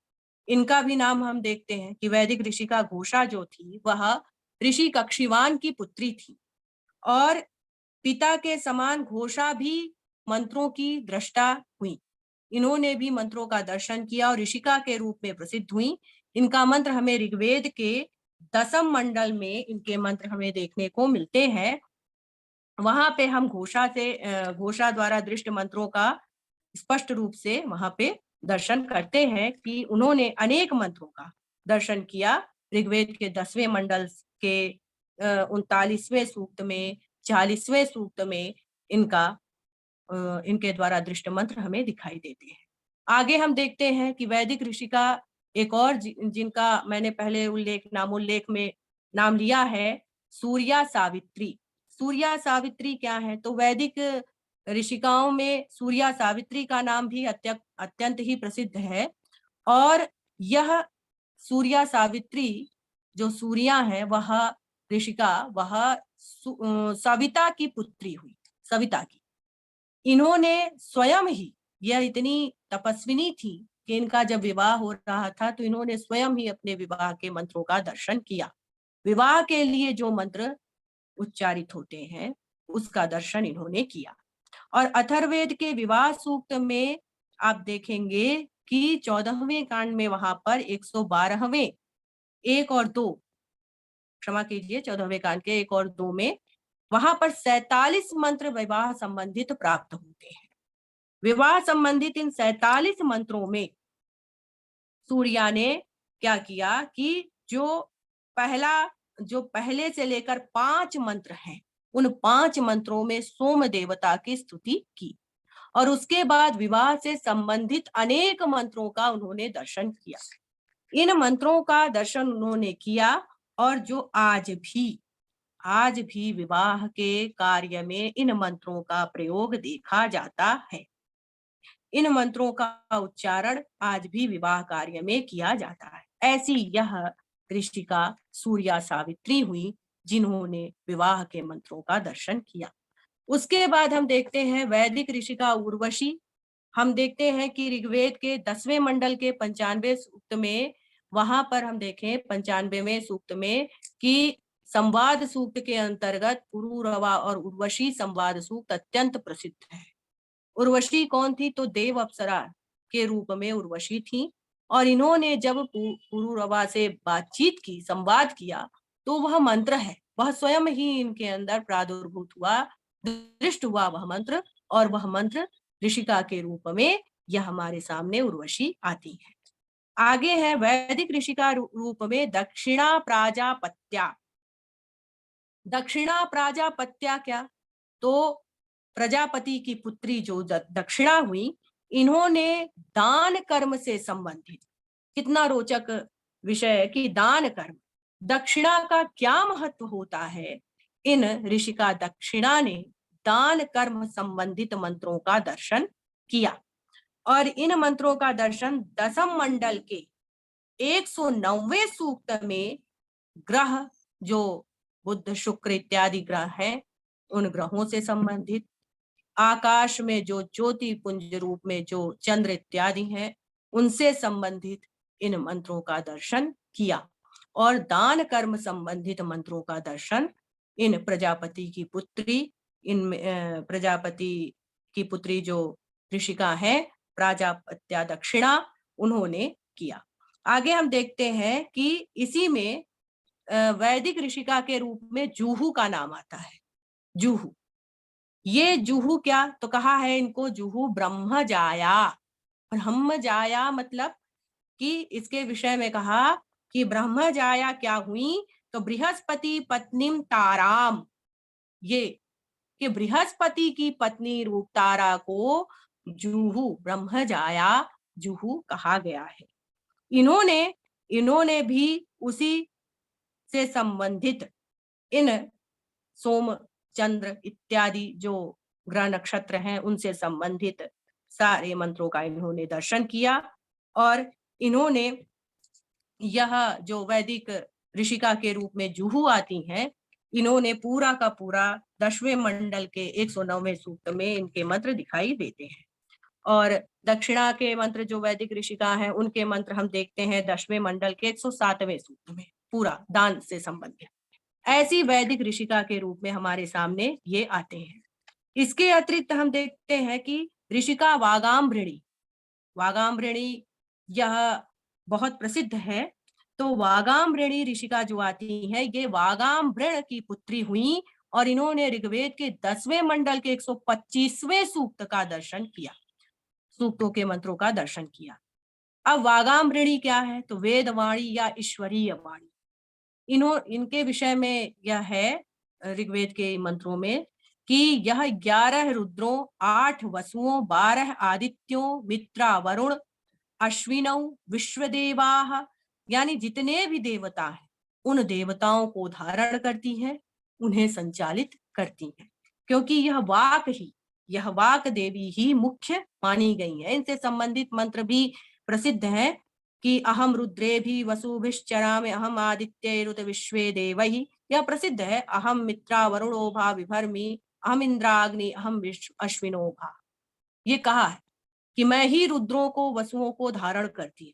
इनका भी नाम हम देखते हैं कि वैदिक ऋषिका घोषा जो थी वह ऋषि कक्षिवान की पुत्री थी और पिता के समान घोषा भी मंत्रों की दृष्टा हुई। इन्होंने भी मंत्रों का दर्शन किया और ऋषिका के रूप में प्रसिद्ध हुई। इनका मंत्र हमें ऋग्वेद के 10वें मंडल में इनके मंत्र हमें देखने को मिलते हैं। वहां पे हम घोषा द्वारा दृष्ट मंत्रों का स्पष्ट रूप से वहां पे दर्शन करते हैं कि उन्होंने अनेक मंत्रों का दर्शन किया। ऋग्वेद के 10वें मंडल के 39वें सूक्त में, 40वें सूक्त में इनके द्वारा दृष्ट मंत्र हमें दिखाई देते हैं। आगे हम देखते हैं कि वैदिक ऋषि का एक और जिनका मैंने पहले नामोल्लेख में नाम लिया है, सूर्या सावित्री। सूर्या सावित्री क्या है? तो वैदिक ऋषिकाओं में सूर्या सावित्री का नाम भी अत्यंत ही प्रसिद्ध है और यह सूर्या सावित्री जो सूर्या है वह ऋषिका, वह सविता की पुत्री हुई, सविता की। इन्होंने स्वयं ही, यह इतनी तपस्विनी थी कि इनका जब विवाह हो रहा था तो इन्होंने स्वयं ही अपने विवाह के मंत्रों का दर्शन किया। विवाह के लिए जो मंत्र उच्चारित होते हैं उसका दर्शन इन्होंने किया। और अथर्ववेद के विवाह सूक्त में आप देखेंगे कि 14वें कांड में वहां पर 112वें 1 और 2, क्षमा कीजिए, 14वें कांड के 1 और 2 में वहां पर 47 मंत्र विवाह संबंधित प्राप्त होते हैं। विवाह संबंधित इन 47 मंत्रों में सूर्या ने क्या किया कि जो पहले से लेकर 5 मंत्र हैं, उन 5 मंत्रों में सोम देवता की स्तुति की और उसके बाद विवाह से संबंधित अनेक मंत्रों का उन्होंने दर्शन किया। इन मंत्रों का दर्शन उन्होंने किया और जो आज भी विवाह के कार्य में इन मंत्रों का प्रयोग देखा जाता है। इन मंत्रों का उच्चारण आज भी विवाह कार्य में किया जाता है। ऐसी यह ऋषिका सूर्या सावित्री हुई जिन्होंने विवाह के मंत्रों का दर्शन किया। उसके बाद हम देखते हैं वैदिक ऋषिका उर्वशी। हम देखते हैं कि ऋग्वेद के 10वें मंडल के 95वें सूक्त में, वहां पर हम देखें 95वें सूक्त में कि संवाद सूक्त के अंतर्गत पुरूरवा और उर्वशी संवाद सूक्त अत्यंत प्रसिद्ध है। उर्वशी कौन थी? तो देव अप्सरा के रूप में उर्वशी थी और इन्होंने जब पुरूरवा से बातचीत की, संवाद किया, तो वह मंत्र है, वह स्वयं ही इनके अंदर प्रादुर्भूत हुआ, दृष्ट हुआ वह मंत्र, और वह मंत्र ऋषिका के रूप में यह हमारे सामने उर्वशी आती है। आगे है वैदिक ऋषिका रूप में दक्षिणा प्राजापत्या। दक्षिणा प्राजापत्या क्या? तो प्रजापति की पुत्री जो दक्षिणा हुई, इन्होंने दान कर्म से संबंधित, कितना रोचक विषय है कि दान कर्म, दक्षिणा का क्या महत्व होता है। इन ऋषिका दक्षिणा ने दान कर्म संबंधित मंत्रों का दर्शन किया और इन मंत्रों का दर्शन 10वें मंडल के 109वें सूक्त में ग्रह, जो बुध शुक्र इत्यादि ग्रह हैं, उन ग्रहों से संबंधित, आकाश में जो ज्योति पुंज रूप में जो चंद्र इत्यादि हैं, उनसे संबंधित इन मंत्रों का दर्शन किया और दान कर्म संबंधित मंत्रों का दर्शन इन प्रजापति की पुत्री जो ऋषिका है प्राजापत्या दक्षिणा, उन्होंने किया। आगे हम देखते हैं कि इसी में वैदिक ऋषिका के रूप में जुहू का नाम आता है। जुहू, ये जुहू क्या, तो कहा है इनको जुहू ब्रह्मजाया। ब्रह्मजाया मतलब कि इसके विषय में कहा कि ब्रह्मजाया क्या हुई, तो बृहस्पति पत्नीम ताराम, ये कि बृहस्पति की पत्नी रूप तारा को जुहू ब्रह्मजाया जुहू कहा गया है। इन्होंने इन्होंने भी उसी से संबंधित इन सोम, चंद्र इत्यादि जो ग्रह नक्षत्र हैं उनसे संबंधित सारे मंत्रों का इन्होंने दर्शन किया। और इन्होंने यह जो वैदिक ऋषिका के रूप में जुहू आती हैं, इन्होंने पूरा का पूरा 10वें मंडल के 109वें सूक्त में इनके मंत्र दिखाई देते हैं। और दक्षिणा के मंत्र जो वैदिक ऋषिका हैं उनके मंत्र हम देखते हैं 10वें मंडल के 107वें सूक्त में, पूरा दान से संबंधित। ऐसी वैदिक ऋषिका के रूप में हमारे सामने ये आते हैं। इसके अतिरिक्त हम देखते हैं कि ऋषिका वागाम्भृणी, वागाम्भृणी यह बहुत प्रसिद्ध है। तो वागाम्भृणी ऋषिका जो आती है, ये वागाम्भृण की पुत्री हुई और इन्होंने ऋग्वेद के 10वें मंडल के 125वें सूक्त का दर्शन किया, सूक्तों के मंत्रों का दर्शन किया। अब वागाम्भृणी क्या है, तो वेदवाणी या ईश्वरीय वाणी, इनके विषय में यह है ऋग्वेद के मंत्रों में कि यह 11 रुद्रों, 8 वसुओं, 12 आदित्यों, मित्रा वरुण, अश्विनौ, विश्वदेवाः, यानी जितने भी देवता हैं उन देवताओं को धारण करती है, उन्हें संचालित करती है, क्योंकि यह वाक देवी ही मुख्य मानी गई है। इनसे संबंधित मंत्र भी प्रसिद्ध हैं कि अहम रुद्रे भी वसुभिश्चरामि, अहम आदित्यैरुत विश्वे देवैः, यह प्रसिद्ध है। अहम मित्रा वरुणो भा विभर्मि, अहम इंद्राग्नि, अहम अश्विनो भा, ये कहा है कि मैं ही रुद्रों को, वसुओं को धारण करती हूँ।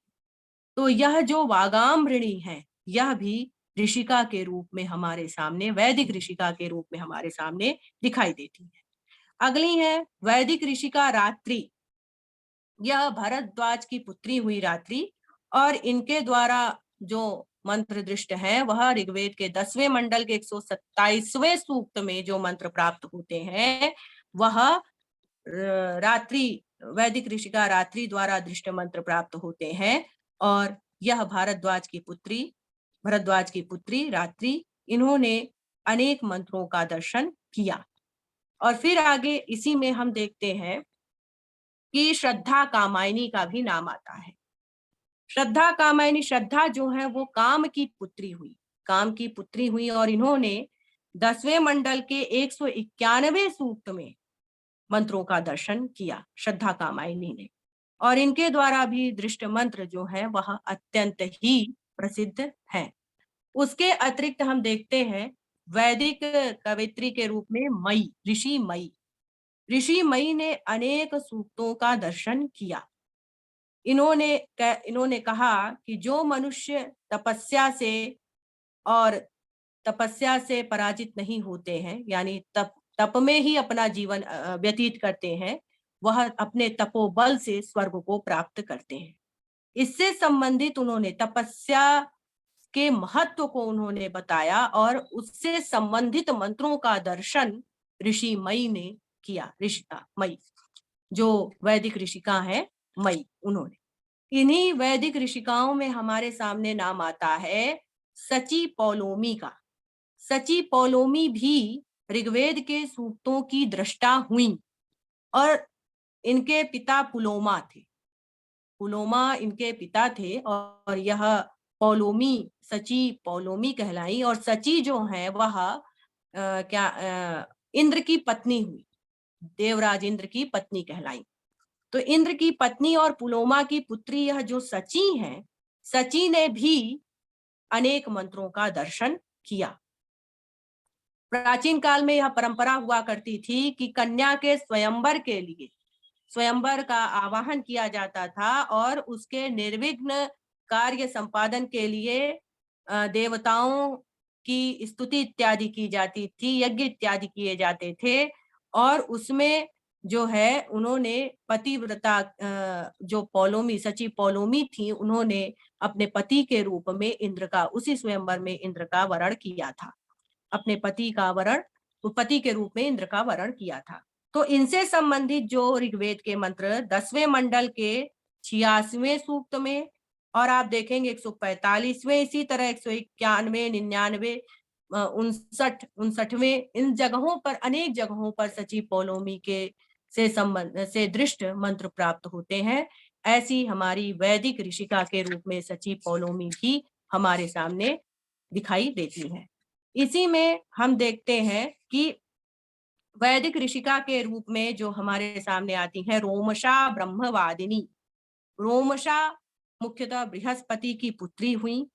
तो यह जो वागाम्भृणी है, यह भी ऋषिका के रूप में हमारे सामने, वैदिक ऋषिका के रूप में हमारे सामने दिखाई देती है। अगली है वैदिक ऋषिका रात्रि। यह भरद्वाज की पुत्री हुई रात्रि और इनके द्वारा जो मंत्र दृष्ट है वह ऋग्वेद के 10वें मंडल के 127वें सूक्त में जो मंत्र प्राप्त होते हैं वह रात्रि, वैदिक ऋषिका रात्रि द्वारा दृष्ट मंत्र प्राप्त होते हैं। और यह भरद्वाज की पुत्री रात्रि, इन्होंने अनेक मंत्रों का दर्शन किया। और फिर आगे इसी में हम देखते हैं कि श्रद्धा कामायनी का भी नाम आता है। श्रद्धा कामायनी, श्रद्धा जो है वो काम की पुत्री हुई और इन्होंने 10वें मंडल के 191वें सूक्त में मंत्रों का दर्शन किया श्रद्धा कामायनी ने। और इनके द्वारा भी दृष्ट मंत्र जो है वह अत्यंत ही प्रसिद्ध है। उसके अतिरिक्त हम देखते हैं वैदिक कवित्री के रूप में मई, ऋषि मई ने अनेक सूक्तों का दर्शन किया। इन्होंने कहा कि जो मनुष्य तपस्या से पराजित नहीं होते हैं, यानी तप में ही अपना जीवन व्यतीत करते हैं, वह अपने तपोबल से स्वर्ग को प्राप्त करते हैं। इससे संबंधित उन्होंने तपस्या के महत्व को उन्होंने बताया और उससे संबंधित मंत्रों का दर्शन ऋषि मई ने किया। ऋषिका मई जो वैदिक ऋषिका है मई, उन्होंने, इन्हीं वैदिक ऋषिकाओं में हमारे सामने नाम आता है सची पौलोमी का। सची पौलोमी भी ऋग्वेद के सूक्तों की दृष्टा हुई और इनके पिता पुलोमा थे। पुलोमा इनके पिता थे और यह सची पौलोमी कहलाई। और सची जो है वह इंद्र की पत्नी हुई, देवराज इंद्र की पत्नी कहलाई। तो इंद्र की पत्नी और पुलोमा की पुत्री यह जो सची है, सची ने भी अनेक मंत्रों का दर्शन किया। प्राचीन काल में यह परंपरा हुआ करती थी कि कन्या के स्वयंवर के लिए स्वयंवर का आवाहन किया जाता था और उसके निर्विघ्न कार्य संपादन के लिए देवताओं की स्तुति इत्यादि की जाती थी, यज्ञ इत्यादि किए जाते थे और उसमें जो है उन्होंने पतिव्रता जो पौलोमी सची पौलोमी थी, उन्होंने अपने पति के रूप में इंद्र का उसी स्वयंवर में इंद्र का वरण किया था। अपने पति के रूप में इंद्र का वरण किया था। तो इनसे संबंधित जो ऋग्वेद के मंत्र 10वें मंडल के 86वें सूक्त में, और आप देखेंगे 145वें, इसी तरह 191, 99, 59वें, इन जगहों पर, अनेक जगहों पर सची पौलोमी के से दृष्ट मंत्र प्राप्त होते हैं। ऐसी हमारी वैदिक ऋषिका के रूप में सची पौलोमी भी हमारे सामने दिखाई देती है। इसी में हम देखते हैं कि वैदिक ऋषिका के रूप में जो हमारे सामने आती है रोमशा ब्रह्मवादिनी। रोमशा मुख्यतः बृहस्पति की पुत्री हुई,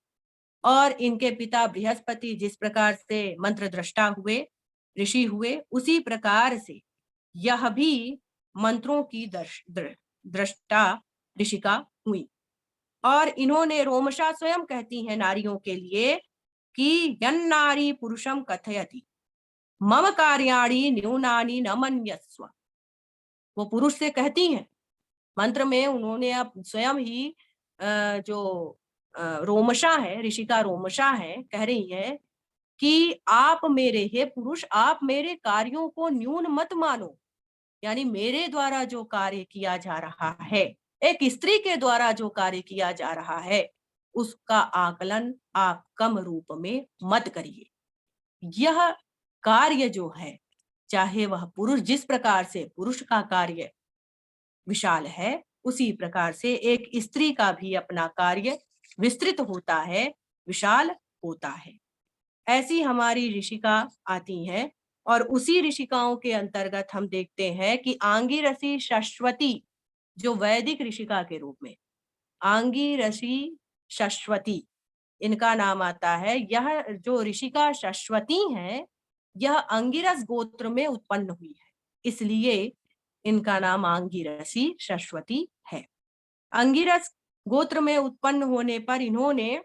और इनके पिता बृहस्पति जिस प्रकार से मंत्र दृष्टा हुए, ऋषि हुए, उसी प्रकार से यह भी मंत्रों की दृष्टा ऋषिका हुई। और इन्होंने, रोमशा स्वयं कहती हैं नारियों के लिए कि यन्नारी पुरुषम कथयति मम कार्याणि न्यूनानि न मन्यस्व। वो पुरुष से कहती हैं मंत्र में, उन्होंने अब स्वयं ही जो रोमशा है, ऋषिका रोमशा है, कह रही है कि आप मेरे, हे पुरुष, आप मेरे कार्यों को न्यून मत मानो। यानी मेरे द्वारा जो कार्य किया जा रहा है, एक स्त्री के द्वारा जो कार्य किया जा रहा है, उसका आकलन आप कम रूप में मत करिए। यह कार्य जो है, चाहे वह पुरुष, जिस प्रकार से पुरुष का कार्य विशाल है, उसी प्रकार से एक स्त्री का भी अपना कार्य विस्तृत होता है, विशाल होता है। ऐसी हमारी ऋषिका आती हैं, और उसी ऋषिकाओं के अंतर्गत हम देखते हैं कि आंगिरसी शश्वती, जो वैदिक ऋषिका के रूप में आंगिरसी शश्वती इनका नाम आता है। यह जो ऋषिका शश्वती है, यह अंगिरस गोत्र में उत्पन्न हुई है, इसलिए इनका नाम आंगिरसी शश्वती है। अंगिरस गोत्र में उत्पन्न होने पर इन्होंने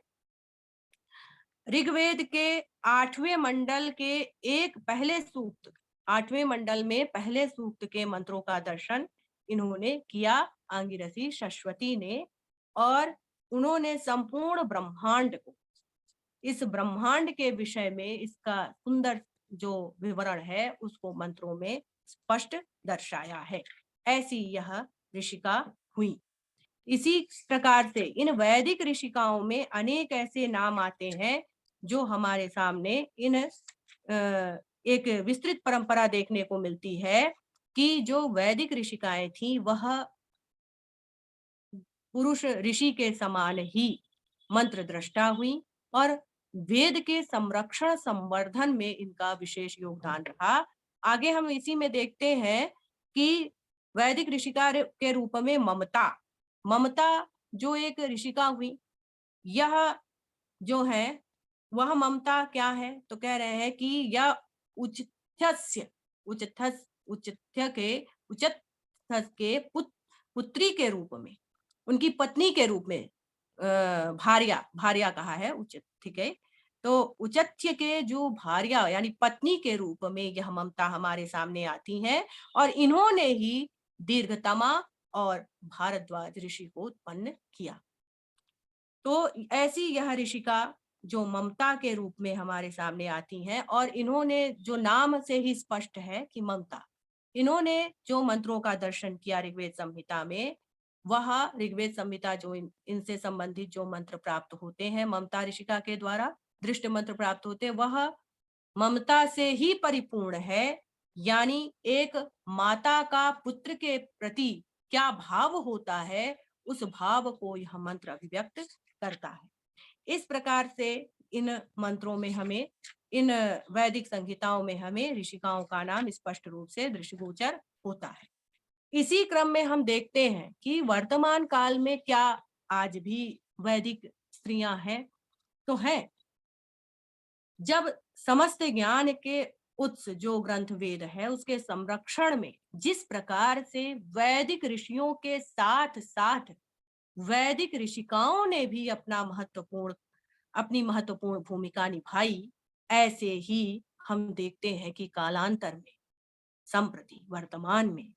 ऋग्वेद के 8वें मंडल के एक पहले सूक्त, 8वें मंडल में पहले सूक्त के मंत्रों का दर्शन इन्होंने किया, आंगिरसी शश्वती ने। और उन्होंने संपूर्ण ब्रह्मांड को, इस ब्रह्मांड के विषय में इसका सुंदर जो विवरण है, उसको मंत्रों में स्पष्ट दर्शाया है। ऐसी यह ऋषिका हुई। इसी प्रकार से इन वैदिक ऋषिकाओं में अनेक ऐसे नाम आते हैं जो हमारे सामने इन एक विस्तृत परंपरा देखने को मिलती है कि जो वैदिक ऋषिकाएं थी, वह पुरुष ऋषि के समान ही मंत्र दृष्टा हुई, और वेद के संरक्षण संवर्धन में इनका विशेष योगदान रहा। आगे हम इसी में देखते हैं कि वैदिक ऋषिका के रूप में ममता जो एक ऋषिका हुई, यह जो है वह ममता क्या है, तो कह रहे हैं कि यह उचथ्य के पुत्री के रूप में, उनकी पत्नी के रूप में, भार्या कहा है उचथ्य के, तो उचथ्य के जो भार्या यानी पत्नी के रूप में यह ममता हमारे सामने आती है, और इन्होंने ही दीर्घतमा और भारद्वाज ऋषि को उत्पन्न किया। तो ऐसी यह ऋषिका जो ममता के रूप में हमारे सामने आती हैं, और इन्होंने जो नाम से ही स्पष्ट है कि ममता, इन्होंने जो मंत्रों का दर्शन किया ऋग्वेद संहिता में, वह ऋग्वेद संहिता जो इनसे संबंधित जो मंत्र प्राप्त होते हैं, ममता ऋषिका के द्वारा दृष्ट मंत्र प्राप्त होते हैं, वह ममता से ही परिपूर्ण है। यानी एक माता का पुत्र के प्रति क्या भाव होता है, उस भाव को यह मंत्र अभिव्यक्त करता है। इस प्रकार से इन मंत्रों में हमें, इन वैदिक संहिताओं में हमें ऋषिकाओं का नाम स्पष्ट रूप से दृष्टिगोचर होता है। इसी क्रम में हम देखते हैं कि वर्तमान काल में क्या आज भी वैदिक स्त्रियां हैं, तो हैं। जब समस्त ज्ञान के उत्स जो ग्रंथ वेद है, उसके संरक्षण में जिस प्रकार से वैदिक ऋषियों के साथ साथ वैदिक ऋषिकाओं ने भी अपनी महत्वपूर्ण भूमिका निभाई, ऐसे ही हम देखते हैं कि कालांतर में, संप्रति वर्तमान में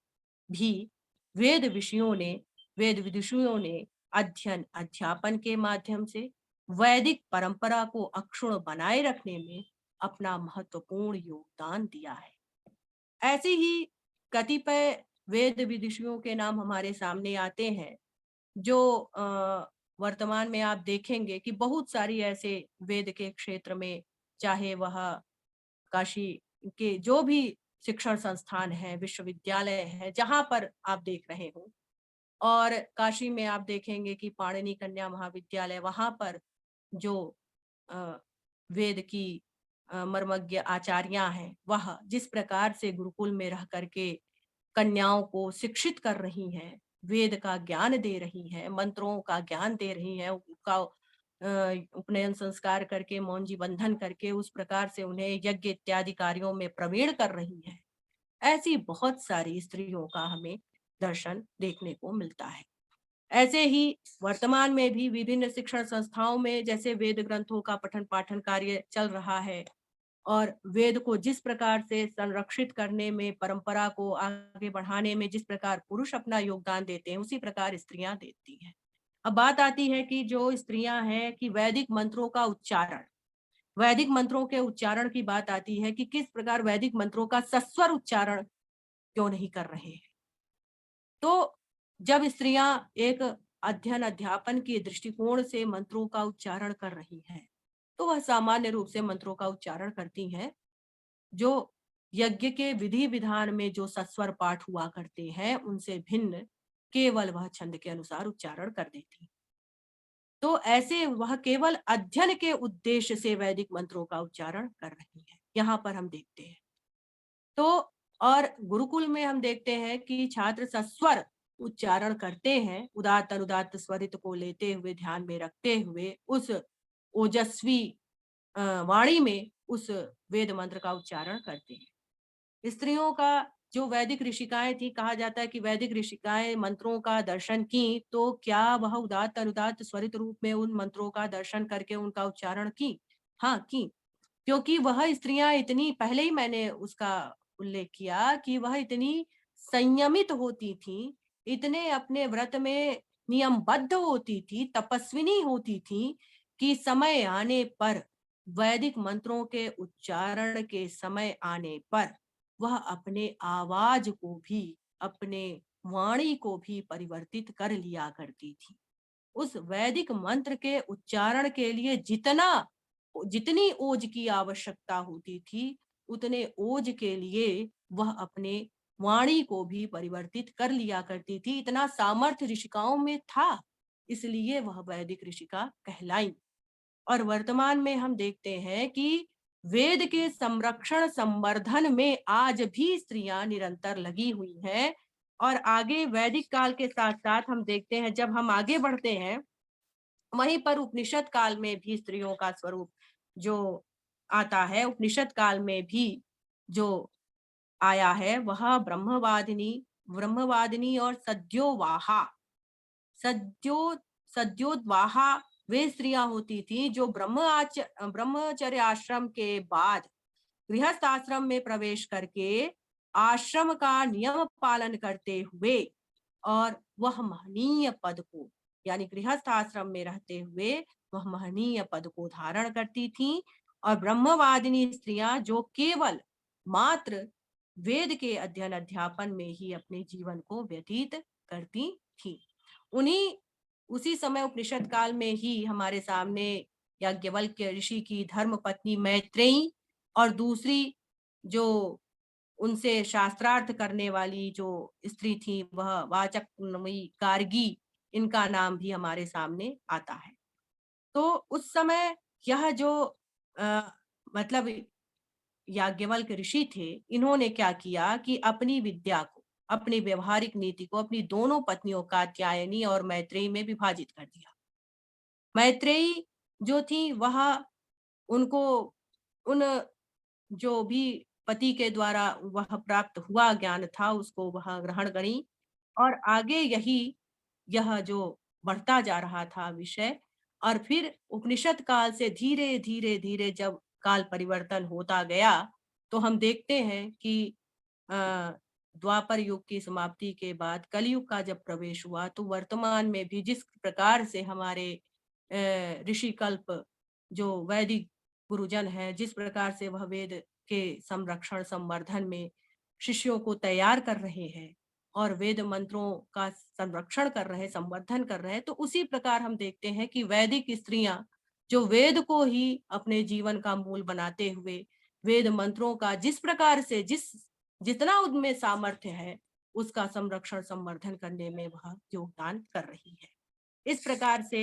भी वेद विदुषियों ने अध्ययन अध्यापन के माध्यम से वैदिक परंपरा को अक्षुण्ण बनाए रखने में अपना महत्वपूर्ण योगदान दिया है। ऐसे ही कतिपय वेद विदुषियों के नाम हमारे सामने आते हैं जो वर्तमान में आप देखेंगे कि बहुत सारी ऐसे वेद के क्षेत्र में, चाहे वह काशी के जो भी शिक्षण संस्थान है, विश्वविद्यालय है, जहां पर आप देख रहे हो, और काशी में आप देखेंगे कि पाणिनि कन्या महाविद्यालय, वहां पर जो अ, वेद की मर्मज्ञ आचार्या हैं, वह जिस प्रकार से गुरुकुल में रह करके कन्याओं को शिक्षित कर रही हैं, वेद का ज्ञान दे रही हैं, मंत्रों का ज्ञान दे रही हैं, उनका उपनयन संस्कार करके, मौंजी बंधन करके उस प्रकार से उन्हें यज्ञ इत्यादि कार्यों में प्रवीण कर रही हैं। ऐसी बहुत सारी स्त्रियों का हमें दर्शन देखने को मिलता है। ऐसे ही वर्तमान में भी विभिन्न शिक्षण संस्थाओं में जैसे वेद ग्रंथों का पठन पाठन कार्य चल रहा है, और वेद को जिस प्रकार से संरक्षित करने में, परंपरा को आगे बढ़ाने में जिस प्रकार पुरुष अपना योगदान देते हैं, उसी प्रकार स्त्रियां देती हैं। अब बात आती है कि जो स्त्रियां हैं कि वैदिक मंत्रों के उच्चारण की बात आती है कि किस प्रकार वैदिक मंत्रों का सस्वर उच्चारण क्यों नहीं कर रहे हैं। तो जब स्त्रियां एक अध्ययन अध्यापन के दृष्टिकोण से मंत्रों का उच्चारण कर रही हैं, तो वह सामान्य रूप से मंत्रों का उच्चारण करती हैं जो यज्ञ के विधि विधान में जो सस्वर पाठ हुआ करते हैं, उनसे भिन्न केवल वह छंद के अनुसार उच्चारण कर देती। तो ऐसे वह केवल अध्ययन के उद्देश्य से वैदिक मंत्रों का उच्चारण कर रही है, यहाँ पर हम देखते हैं। तो और गुरुकुल में हम देखते हैं कि छात्र सस्वर उच्चारण करते हैं, उदात्त अनुदात्त स्वरित को लेते हुए, ध्यान में रखते हुए उस ओजस्वी वाणी में उस वेद मंत्र का उच्चारण करते हैं। स्त्रियों का जो वैदिक ऋषिकाएं थी, कहा जाता है कि वैदिक ऋषिकाएं मंत्रों का दर्शन की, तो क्या वह उदात्त अनुदात्त स्वरित रूप में उन मंत्रों का दर्शन करके उनका उच्चारण की? हाँ, की। क्योंकि वह स्त्रियां इतनी, पहले ही मैंने उसका उल्लेख किया कि वह इतनी संयमित होती थी, इतने अपने व्रत में नियमबद्ध होती थी, तपस्विनी होती थी कि समय आने पर, वैदिक मंत्रों के उच्चारण के समय आने पर वह अपने आवाज को भी, अपने वाणी को भी परिवर्तित कर लिया करती थी। उस वैदिक मंत्र के उच्चारण के लिए जितनी ओज की आवश्यकता होती थी, उतने ओज के लिए वह अपने वाणी को भी परिवर्तित कर लिया करती थी। इतना सामर्थ्य ऋषिकाओं में था, इसलिए वह वैदिक ऋषिका कहलाई। और वर्तमान में हम देखते हैं कि वेद के संरक्षण संवर्धन में आज भी स्त्रियां निरंतर लगी हुई हैं। और आगे वैदिक काल के साथ साथ हम देखते हैं, जब हम आगे बढ़ते हैं, वहीं पर उपनिषद काल में भी स्त्रियों का स्वरूप जो आता है, उपनिषद काल में भी जो आया है, वह ब्रह्मवादिनी और सद्यो सद्योद्वाहा वे स्त्रियां होती थी जो ब्रह्मचर्य आश्रम के बाद गृहस्थ आश्रम में प्रवेश करके आश्रम का नियम पालन करते हुए, और वह महनीय पद को, यानी गृहस्थ आश्रम में रहते हुए वह महनीय पद को धारण करती थी। और ब्रह्मवादिनी स्त्रियां जो केवल मात्र वेद के अध्ययन अध्यापन में ही अपने जीवन को व्यतीत करती थी। उसी समय उपनिषद काल में ही हमारे सामने याज्ञवल्क्य ऋषि की धर्म पत्नी मैत्रेयी, और दूसरी जो उनसे शास्त्रार्थ करने वाली जो स्त्री थी, वह वाचक्मयी गार्गी, इनका नाम भी हमारे सामने आता है। तो उस समय यह जो अ, मतलब याज्ञवल्क्य ऋषि थे, इन्होंने क्या किया कि अपनी विद्या को, अपनी व्यवहारिक नीति को अपनी दोनों पत्नियों कात्यायनी और मैत्रेयी में विभाजित कर दिया। मैत्रेयी जो थी, वह उनको उन जो भी पति के द्वारा वह प्राप्त हुआ ज्ञान था, उसको वह ग्रहण करी, और आगे यह जो बढ़ता जा रहा था विषय, और फिर उपनिषद काल से धीरे धीरे धीरे जब काल परिवर्तन होता गया, तो हम देखते हैं कि द्वापर युग की समाप्ति के बाद कलयुग का जब प्रवेश हुआ तो वर्तमान में भी जिस प्रकार से हमारे ऋषि कल्प जो वैदिक गुरुजन है, जिस प्रकार से वह वेद के संरक्षण संवर्धन में शिष्यों को तैयार कर रहे हैं और वेद मंत्रों का संरक्षण कर रहे हैं, संवर्धन कर रहे हैं, तो उसी प्रकार हम देखते हैं कि वैदिक स्त्रियां जो वेद को ही अपने जीवन का मूल बनाते हुए वेद मंत्रों का जिस प्रकार से जितना उनमें सामर्थ्य है उसका संरक्षण संवर्धन करने में वह योगदान कर रही है। इस प्रकार से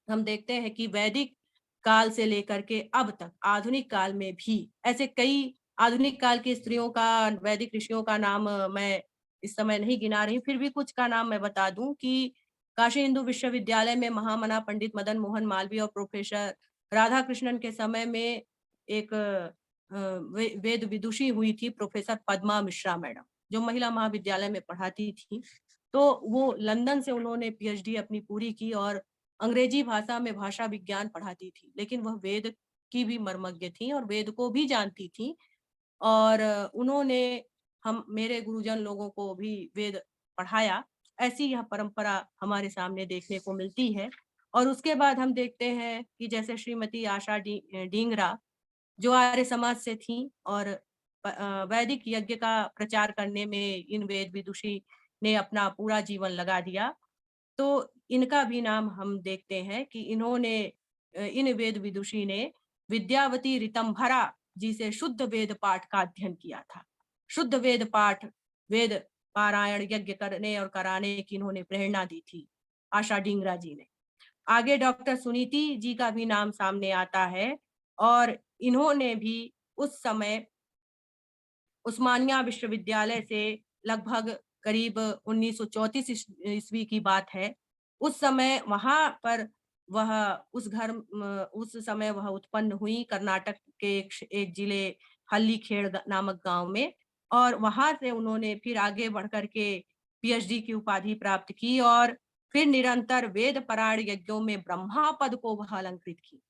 हम देखते हैं कि वैदिक काल से लेकर के अब तक आधुनिक काल में भी ऐसे कई आधुनिक काल की स्त्रियों का, वैदिक ऋषियों का नाम मैं इस समय नहीं गिना रही, फिर भी कुछ का नाम मैं बता दूं कि काशी हिंदू विश्वविद्यालय में महामना पंडित मदन मोहन मालवीय और प्रोफेसर राधा कृष्णन के समय में एक वेद विदुषी हुई थी, प्रोफेसर पद्मा मिश्रा मैडम, जो महिला महाविद्यालय में पढ़ाती थी। तो वो लंदन से उन्होंने पीएचडी अपनी पूरी की और अंग्रेजी भाषा में भाषा विज्ञान पढ़ाती थी, लेकिन वह वेद की भी मर्मज्ञ थी और वेद को भी जानती थी। और उन्होंने हम मेरे गुरुजन लोगों को भी वेद पढ़ाया। ऐसी यह परंपरा हमारे सामने देखने को मिलती है। और उसके बाद हम देखते हैं कि जैसे श्रीमती आशा डींगरा जो आर्य समाज से थी और वैदिक यज्ञ का प्रचार करने में इन वेद विदुषी ने अपना पूरा जीवन लगा दिया। तो इनका भी नाम हम देखते हैं कि इन्होंने इन वेद विदुषी ने विद्यावती ऋतंभरा जी से शुद्ध वेद पाठ का अध्ययन किया था। शुद्ध वेद पाठ, वेद पारायण यज्ञ करने और कराने की इन्होंने प्रेरणा दी थी आशा डींगरा जी ने। आगे डॉक्टर सुनीति जी का भी नाम सामने आता है और इन्होंने भी उस समय उस्मानिया विश्वविद्यालय से लगभग करीब 1934 ईस्वी की बात है। उस समय वहां पर वह उस समय वह उत्पन्न हुई कर्नाटक के एक जिले हल्लीखेड़ नामक गांव में और वहां से उन्होंने फिर आगे बढ़कर के पीएचडी की उपाधि प्राप्त की और फिर निरंतर वेद पारायण यज्ञों में ब्रह्मा पद को वह अलंकृत की।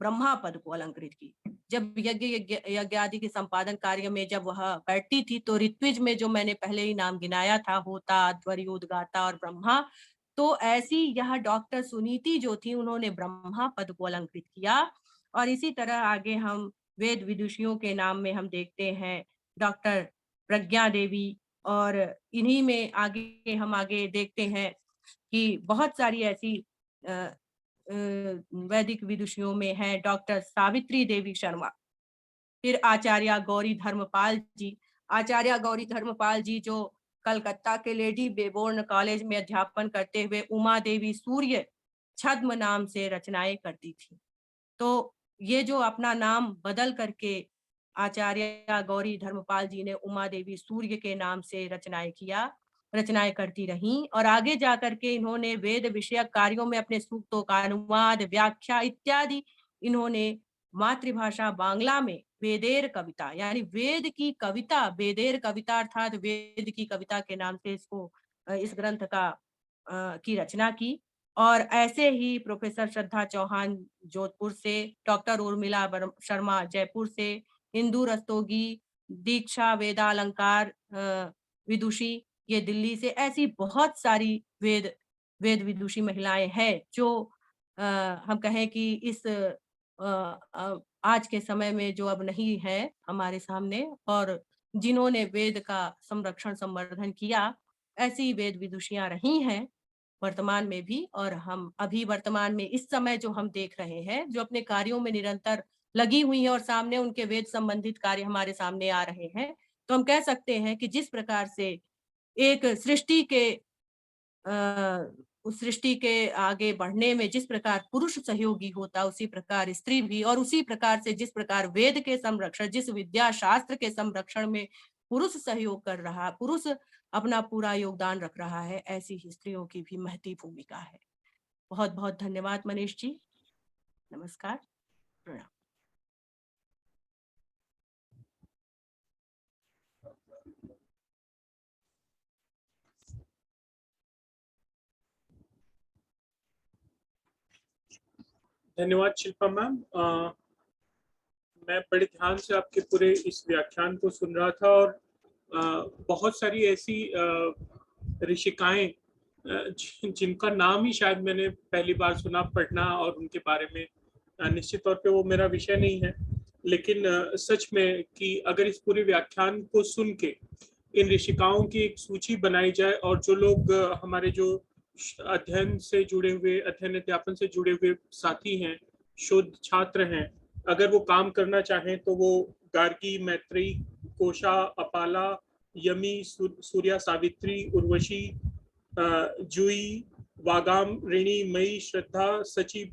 ब्रह्मा पद को अलंकृत की। जब यज्ञ आदि के संपादन कार्य में जब वह बैठती थी तो ऋत्विज में जो मैंने पहले ही नाम गिनाया था, होता, ध्वर्य, उद्गाता और ब्रह्मा, तो ऐसी यह डॉक्टर सुनीति जो थी उन्होंने ब्रह्मा पद को अलंकृत किया। और इसी तरह आगे हम वेद विदुषियों के नाम में हम देखते हैं डॉक्टर प्रज्ञा देवी और इन्हीं में आगे हम आगे देखते हैं कि बहुत सारी ऐसी वैदिक विदुषियों में है डॉक्टर सावित्री देवी शर्मा, फिर आचार्य गौरी धर्मपाल जी। आचार्य गौरी धर्मपाल जी जो कलकत्ता के लेडी बेबोर्न कॉलेज में अध्यापन करते हुए उमा देवी सूर्य छद्म नाम से रचनाएं करती थी। तो ये जो अपना नाम बदल करके आचार्य गौरी धर्मपाल जी ने उमा देवी सूर्य के नाम से रचनाएं करती रहीं और आगे जाकर के इन्होंने वेद विषयक कार्यों में अपने सूक्तों का अनुवाद, व्याख्या इत्यादि इन्होंने मातृभाषा बांग्ला में वेदेर कविता यानी वेद की कविता, वेदेर कविता अर्थात वेद की कविता के नाम से इसको इस ग्रंथ का की रचना की। और ऐसे ही प्रोफेसर श्रद्धा चौहान जोधपुर से, डॉक्टर उर्मिला शर्मा जयपुर से, इंदु रस्तोगी, दीक्षा वेदालंकार विदुषी ये दिल्ली से, ऐसी बहुत सारी वेद विदुषी महिलाएं हैं जो हम कहें कि इस आज के समय में जो अब नहीं है हमारे सामने और जिन्होंने वेद का संरक्षण संवर्धन किया, ऐसी वेद विदुषियां रही हैं वर्तमान में भी। और हम अभी वर्तमान में इस समय जो हम देख रहे हैं जो अपने कार्यों में निरंतर लगी हुई हैं और सामने उनके वेद संबंधित कार्य हमारे सामने आ रहे हैं, तो हम कह सकते हैं कि जिस प्रकार से एक उस सृष्टि के आगे बढ़ने में जिस प्रकार पुरुष सहयोगी होता उसी प्रकार स्त्री भी, और उसी प्रकार से जिस प्रकार वेद के संरक्षण, जिस विद्या शास्त्र के संरक्षण में पुरुष सहयोग कर रहा, पुरुष अपना पूरा योगदान रख रहा है, ऐसी ही स्त्रियों की भी महती भूमिका है। बहुत बहुत धन्यवाद मनीष जी। नमस्कार, प्रणाम। धन्यवाद शिल्पा मैम। मैं बड़े ध्यान से आपके पूरे इस व्याख्यान को सुन रहा था और बहुत सारी ऐसी ऋषिकाएं जिनका नाम ही शायद मैंने पहली बार सुना, पढ़ना और उनके बारे में निश्चित तौर पे वो मेरा विषय नहीं है, लेकिन सच में कि अगर इस पूरे व्याख्यान को सुन के इन ऋषिकाओं की एक सूची बनाई जाए और जो लोग हमारे जो अध्ययन से जुड़े हुए, अध्ययन अध्यापन से जुड़े हुए साथी हैं, शोध छात्र हैं, अगर वो काम करना चाहें तो वो गार्गी, मैत्रेयी, कोशा, अपाला, यमी, सूर्या, सावित्री, उर्वशी, जूही, वागाम, ऋणी, मई, श्रद्धा, सची,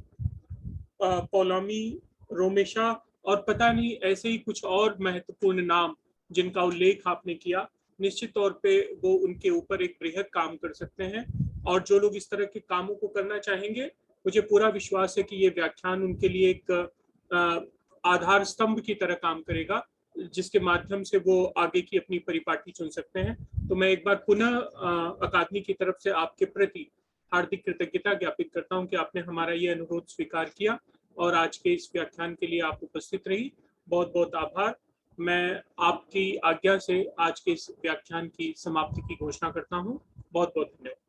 पौलोमी, रोमेशा और पता नहीं ऐसे ही कुछ और महत्वपूर्ण नाम जिनका उल्लेख आपने किया, निश्चित तौर पे वो उनके ऊपर एक बृहद काम कर सकते हैं। और जो लोग इस तरह के कामों को करना चाहेंगे, मुझे पूरा विश्वास है कि ये व्याख्यान उनके लिए एक आधार स्तंभ की तरह काम करेगा, जिसके माध्यम से वो आगे की अपनी परिपाटी चुन सकते हैं। तो मैं एक बार पुनः अकादमी की तरफ से आपके प्रति हार्दिक कृतज्ञता ज्ञापित करता हूं कि आपने हमारा ये अनुरोध स्वीकार किया और आज के इस व्याख्यान के लिए आप उपस्थित रही। बहुत बहुत आभार। मैं आपकी आज्ञा से आज के इस व्याख्यान की समाप्ति की घोषणा करता हूं। बहुत बहुत धन्यवाद।